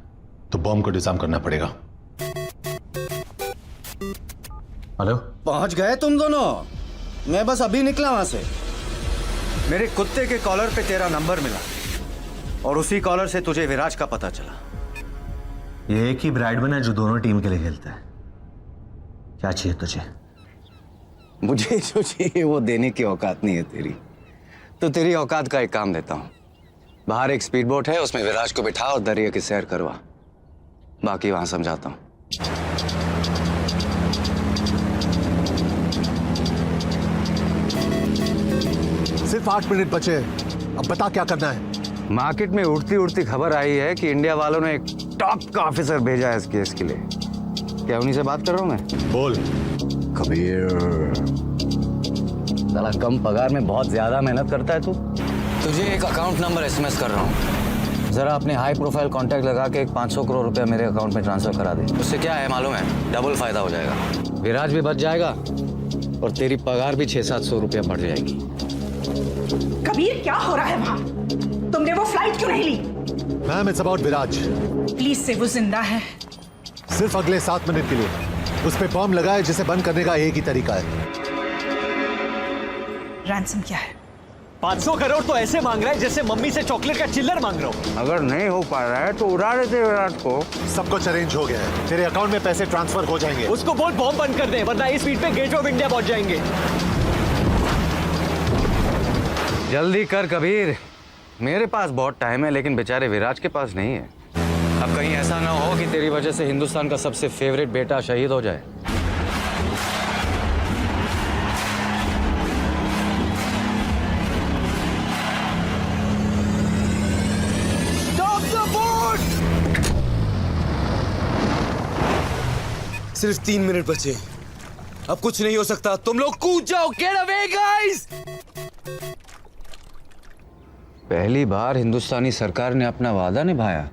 तो बॉम्ब को डिजाइन करना पड़ेगा. हेलो, पहुंच गए तुम दोनों? मैं बस अभी निकला वहां से. मेरे कुत्ते के कॉलर पे तेरा नंबर मिला और उसी कॉलर से तुझे विराज का पता चला. ये एक ही ब्रैडमैन है जो दोनों टीम के लिए खेलता है. क्या चाहिए तुझे? मुझे जो चाहिए वो देने की औकात नहीं है तेरी. तो तेरी औकात का एक काम देता हूं. बाहर एक स्पीड बोट है, उसमें विराज को बिठा और दरिया की सैर करवा. बाकी वहां समझाता हूं. सिर्फ 8 मिनट बचे. अब बता क्या करना है? मार्केट में उड़ती उड़ती खबर आई है कि इंडिया वालों ने एक टॉप का ऑफिसर भेजा है इस केस के लिए. क्या उन्हीं से बात कर रहा हूं मैं? बोल. कबीर, साला कम पगार में बहुत ज्यादा मेहनत करता है तू. तुझे एक अकाउंट नंबर SMS कर रहा हूँ. जरा अपने हाई प्रोफाइल कांटेक्ट लगा के 500 करोड़ रुपया मेरे अकाउंट में ट्रांसफर करा दे. उससे क्या है मालूम है? डबल फायदा हो जाएगा. विराज भी बच जाएगा और तेरी पगार भी 600-700 रुपया बढ़ जाएगी. कबीर, क्या हो रहा है वहाँ? तुमने वो फ्लाइट क्यों नहीं ली? Ma'am, it's about Viraj. Please से वो जिंदा है. सिर्फ अगले 7 मिनट के लिए. उस पे बॉम्ब लगाए जिसे बंद करने का एक ही तरीका है. रैंसम क्या है? 500 करोड़ तो ऐसे मांग रहा है जैसे मम्मी से चॉकलेट का चिल्लर मांग रहा हूँ. अगर नहीं हो पा रहा है तो उड़ा देते विराट को. सब कुछ अरेंज हो गया है. तेरे अकाउंट में पैसे ट्रांसफर हो जाएंगे. उसको बोल बॉम्ब बंद कर दे, वरना इस स्पीड पे गेट ऑफ इंडिया पहुंच जाएंगे. जल्दी कर कबीर. मेरे पास बहुत टाइम है, लेकिन बेचारे विराज के पास नहीं है. अब कहीं ऐसा ना हो कि तेरी वजह से हिंदुस्तान का सबसे फेवरेट बेटा शहीद हो जाए. सिर्फ 3 मिनट बचे. अब कुछ नहीं हो सकता, तुम लोग कूद जाओ। Get away guys. पहली बार हिंदुस्तानी सरकार ने अपना वादा निभाया।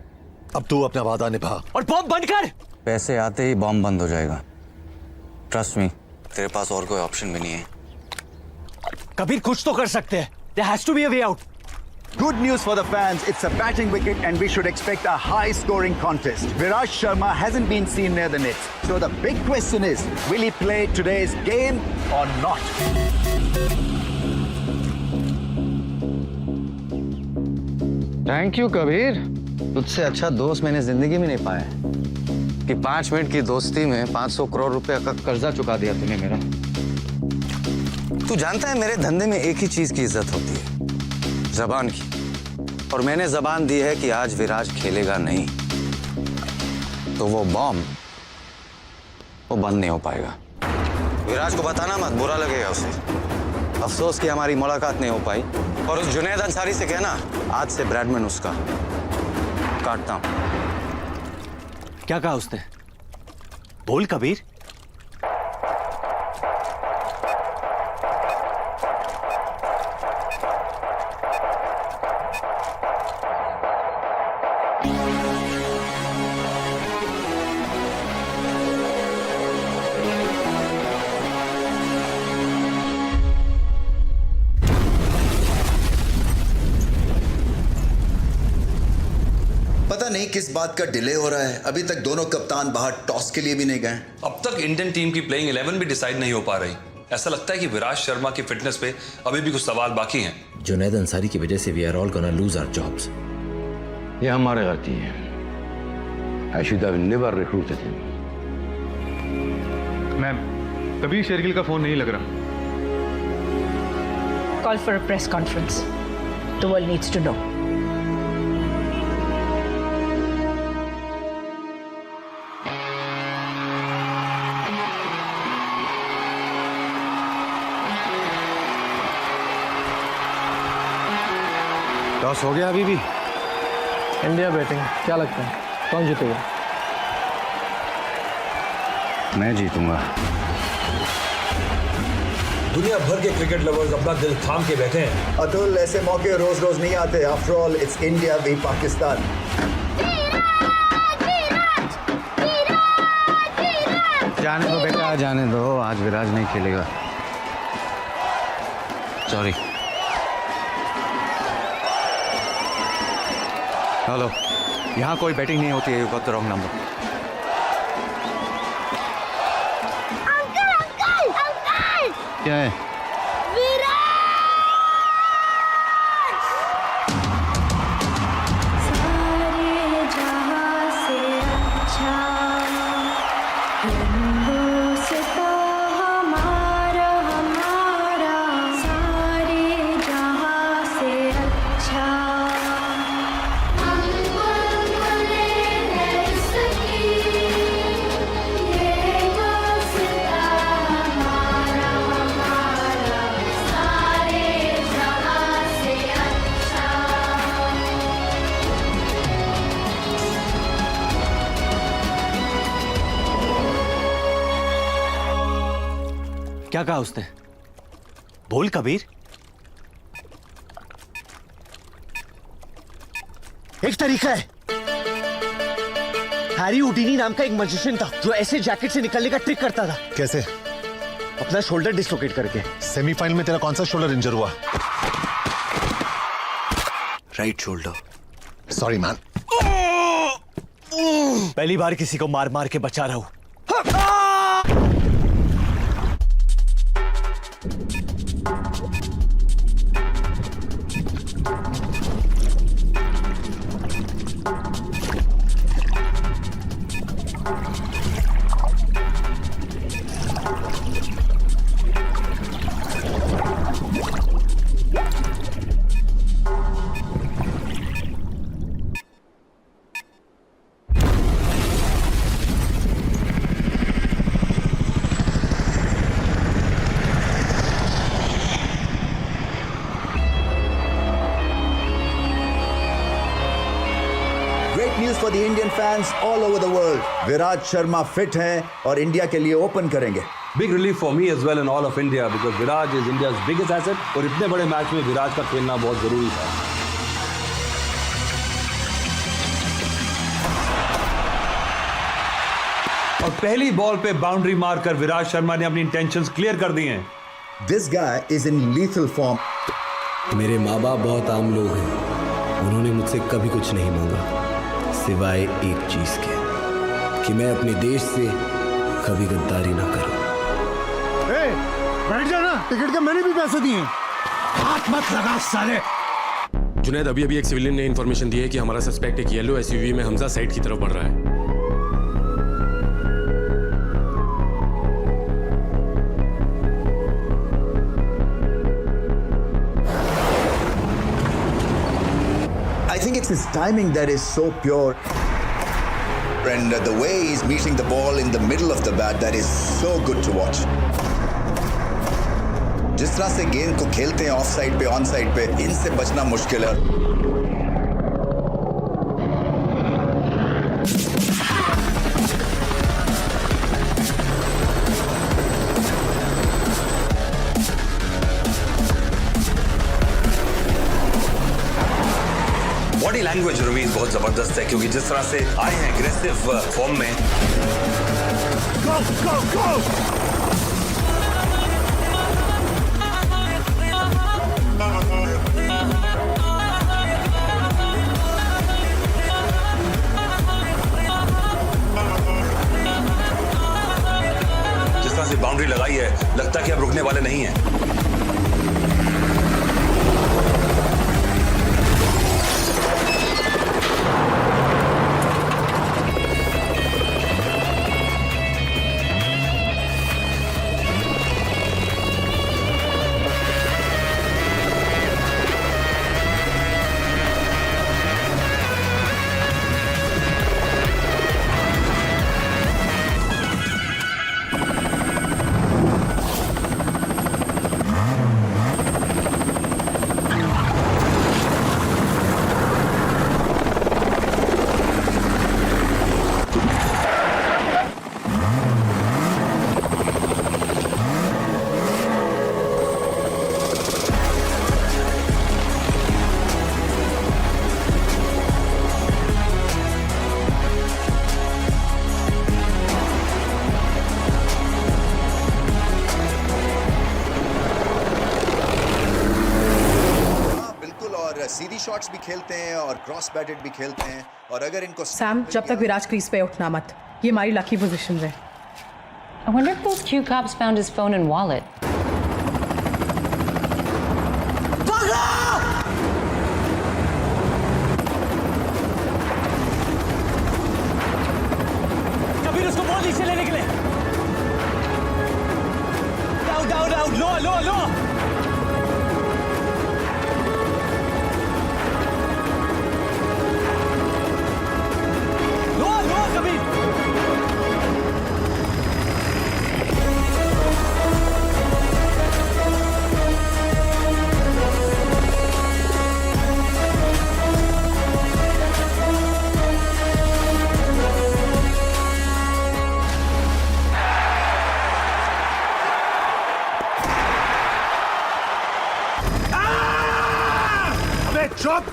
अब तू अपना वादा निभा। और बॉम्ब बंद कर। पैसे आते ही बॉम्ब बंद हो जाएगा। ट्रस्ट मी, तेरे पास और कोई ऑप्शन भी नहीं है। कबीर कुछ तो कर सकते हैं। There has to be a way out. Good news for the fans. It's a batting wicket and we should expect a high-scoring contest. Viraj Sharma hasn't been seen near the nets. So the big question is, will he play today's game or not? Thank you Kabir. तुझसे अच्छा दोस्त मैंने जिंदगी में नहीं पाया कि 5 minute की दोस्ती में 500 करोड़ रुपए का कर्जा चुका दिया तूने मेरा। तू जानता है मेरे धंधे में एक ही चीज की इज्जत होती है, जबान की। और मैंने जबान दी है कि आज विराज खेलेगा नहीं तो वो बॉम्ब वो बंद नहीं हो पाएगा। विराज को बताना मत, बुरा लगेगा उसे। अफसोस कि हमारी मुलाकात नहीं हो पाई। और उस जुनैद अंसारी से कहना आज से ब्रैडमैन उसका काटता हूं। क्या कहा उसने? बोल कबीर। पता नहीं किस बात का डिले हो रहा है। अभी तक दोनों कप्तान बाहर टॉस के लिए भी नहीं गए। अब तक इंडियन टीम की प्लेइंग 11 भी डिसाइड नहीं हो पा रही। ऐसा लगता है कि विराज शर्मा की फिटनेस पे अभी भी कुछ सवाल बाकी हैं। जुनैद अंसारी की वजह से we are all gonna lose our jobs. ये हमारी गलती है। I should have never recruited him. Ma'am, कभी शेरगिल का फोन नहीं लग रहा। Call for a press conference. The world needs to know. Toss हो गया अभी भी? इंडिया बैटिंग, क्या लगता है कौन जीतेगा? मैं जीतूंगा। दुनिया भर के क्रिकेट लवर्स अपना दिल थाम के बैठे हैं। अतुल, ऐसे मौके रोज रोज नहीं आते। After all it's India v Pakistan. जाने दो बेटा, जाने दो। आज विराज नहीं खेलेगा। सॉरी। हेलो, यहाँ कोई बैटिंग नहीं होती है। You got the wrong number. क्या है? क्या कहा उसने? बोल कबीर। एक तरीका है। हैरी हुडीनी नाम का एक मैजिशियन था जो ऐसे जैकेट से निकलने का ट्रिक करता था। कैसे? अपना शोल्डर डिसलोकेट करके। सेमीफाइनल में तेरा कौन सा शोल्डर इंजर हुआ? Right shoulder. Sorry man. पहली बार किसी को मार मार के बचा रहा हूं। News for the Indian fans all over the world. Viraj Sharma fit हैं और इंडिया के लिए ओपन करेंगे। Big relief for me as well and all of India because Virat is India's biggest asset और इतने बड़े मैच में विराट का खेलना बहुत जरूरी था। और पहली बॉल पे बाउंड्री मारकर विराट शर्मा ने अपनी इंटेंशंस क्लियर कर दी हैं। This guy is in lethal form. मेरे माँ बाप बहुत आम लोग हैं, उन्होंने मुझसे कभी कुछ नहीं मांगा सिवाय एक चीज के कि मैं अपने देश से कभी गद्दारी ना करूं। बैठ जाना, टिकट के मैंने भी पैसे दिए। हाथ मत लगा साले। जुनैद, अभी एक सिविलियन ने इन्फॉर्मेशन दी है कि हमारा सस्पेक्ट एक येलो एसयूवी में हमजा साइड की तरफ बढ़ रहा है। I think it's his timing that is so pure. And the way he's meeting the ball in the middle of the bat, that is so good to watch. जिस तरह से गेंद को खेलते हैं ऑफ साइड पे, ऑन साइड पे, इनसे बचना मुश्किल है। बॉडी लैंग्वेज रवीज बहुत जबरदस्त है क्योंकि जिस तरह से आए हैं एग्रेसिव फॉर्म में। Go, go, go! जिस तरह से बाउंड्री लगाई है, लगता है कि अब रुकने वाले नहीं हैं। सीधी शॉट्स भी खेलते हैं और क्रॉस बैटेड भी खेलते हैं और अगर इनको सैम, जब तक विराज क्रीज पे उठना मत, ये हमारी लकी पोजीशन है। I wonder if those Q cops found his phone and wallet. Kabir उसको बोल नीचे लेने के लिए। डाउन डाउन डाउन, लो लो लो। चुप!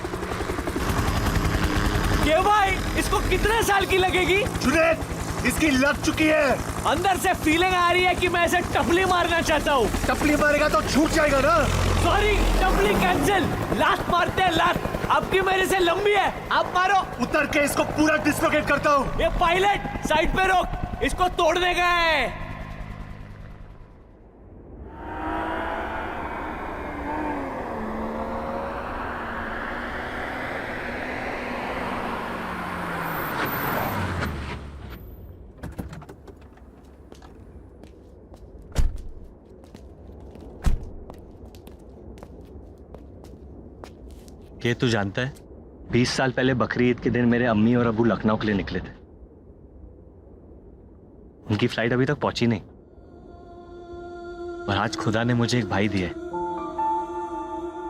क्यों भाई, इसको कितने साल की लगेगी? जुनैद, इसकी लग चुकी है। अंदर से फीलिंग आ रही है कि मैं इसे टपली मारना चाहता हूँ। टपली मारेगा तो छूट जाएगा ना। Sorry, टपली cancel. लास्ट मारते हैं, लास्ट। आपकी मेरे से लंबी है, आप मारो। उतर के इसको पूरा डिस्लोकेट करता हूँ। ये पायलट साइड पे रोक, इसको तोड़ने का है। ये तू जानता है, 20 साल पहले बकरी ईद के दिन मेरे अम्मी और अबू लखनऊ के लिए निकले थे। उनकी फ्लाइट अभी तक पहुंची नहीं, और आज खुदा ने मुझे एक भाई दिया है,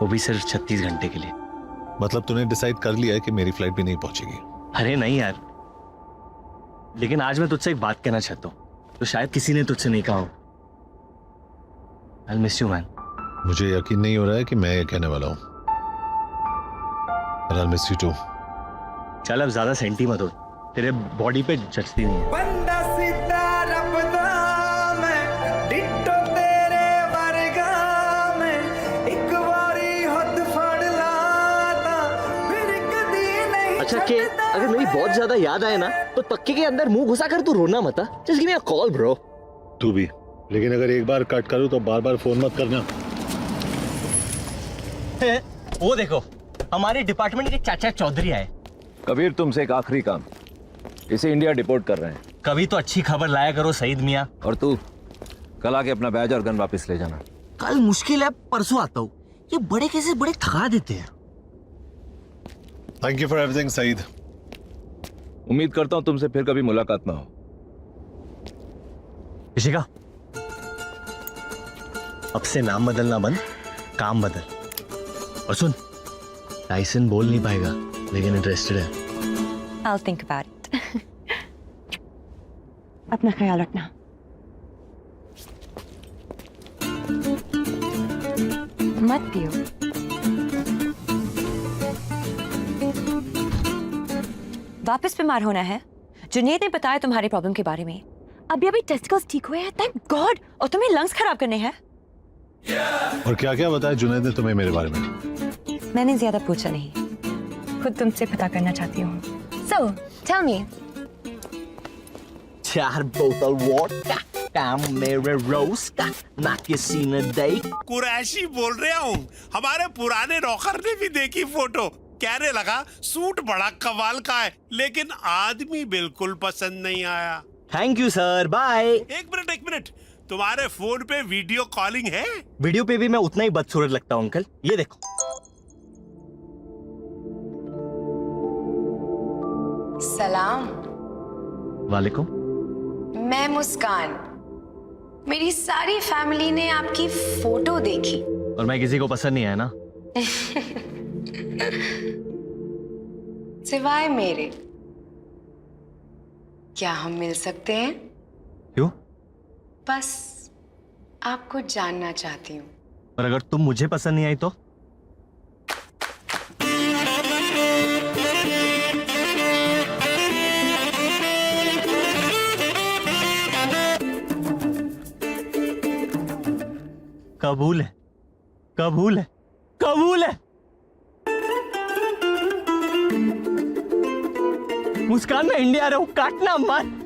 वो भी सिर्फ 36 घंटे के लिए। मतलब तूने डिसाइड कर लिया है कि मेरी फ्लाइट भी नहीं पहुंचेगी? अरे नहीं यार, लेकिन आज मैं तुझसे एक बात कहना चाहता हूँ, तो शायद किसी ने तुझसे नहीं कहा हो। I'll miss you, man. मुझे यकीन नहीं हो रहा है कि मैं ये कहने वाला हूँ, but I'll miss you too. चल अब ज्यादा सेंटी मत हो, तेरे बॉडी पे जचती नहीं है। बंदा सीधा रबदा मैं डिट्टो तेरे वर्गा मैं एक बारी हद फड़ लाता फिर कदी नहीं। अच्छा के अगर मेरी बहुत ज्यादा याद आए ना तो तक्के के अंदर मुंह घुसा कर तू रोना मत। Just give me a call bro. तू भी, लेकिन अगर एक बार कट करूँ तो बार बार फोन मत करना। वो देखो हमारे डिपार्टमेंट के चाचा चौधरी आए। कबीर तुमसे एक आखिरी काम, इसे इंडिया डिपोर्ट कर रहे हैं। कभी तो अच्छी खबर लाया करो सईद मियाँ। और तू कल आके अपना बैज और गन वापस ले जाना। कल मुश्किल है, परसों आता हूँ। ये बड़े कैसे बड़े थका देते हैं। Thank you for everything Saeed. उम्मीद करता हूँ तुमसे फिर कभी मुलाकात ना हो। ऋषिका, अब से नाम बदलना बंद, काम बदल। और सुन, टाइसन बोल नहीं पाएगा लेकिन इंटरेस्टेड है। I'll think about it. अपना ख्याल रखना। मत पियो। वापस बीमार होना है? जुनैद ने बताया तुम्हारी प्रॉब्लम के बारे में। अभी टेस्टिकल्स ठीक हुए हैं, थैंक गॉड। और तुम्हें लंग्स खराब करने हैं। और क्या क्या बताया जुनैद ने तुम्हें मेरे बारे में? मैंने ज्यादा पूछा नहीं, खुद तुमसे पता करना चाहती हूँ। So, tell me. 4 बोतल वोडका, काम मेरे रोज का, ना किसी ने दे। कुरैशी बोल रहा हूँ। हमारे पुराने नौकर ने भी देखी फोटो, कहने लगा सूट बड़ा कमाल का है, लेकिन आदमी बिल्कुल पसंद नहीं आया। Thank you sir, bye. एक मिनट, तुम्हारे फोन पे वीडियो कॉलिंग है? वीडियो पे भी मैं उतना ही बदसूरत लगता हूँ अंकल, ये देखो। सलाम। वालेकुम। मैं मुस्कान। मेरी सारी फैमिली ने आपकी फोटो देखी। और मैं किसी को पसंद नहीं आया ना? सिवाय मेरे। क्या हम मिल सकते हैं? क्यों? बस आपको जानना चाहती हूँ। और अगर तुम मुझे पसंद नहीं आई तो? कबूल है, कबूल है, कबूल है। मुस्कान, मैं इंडिया आ रहा हूं, काटना मत।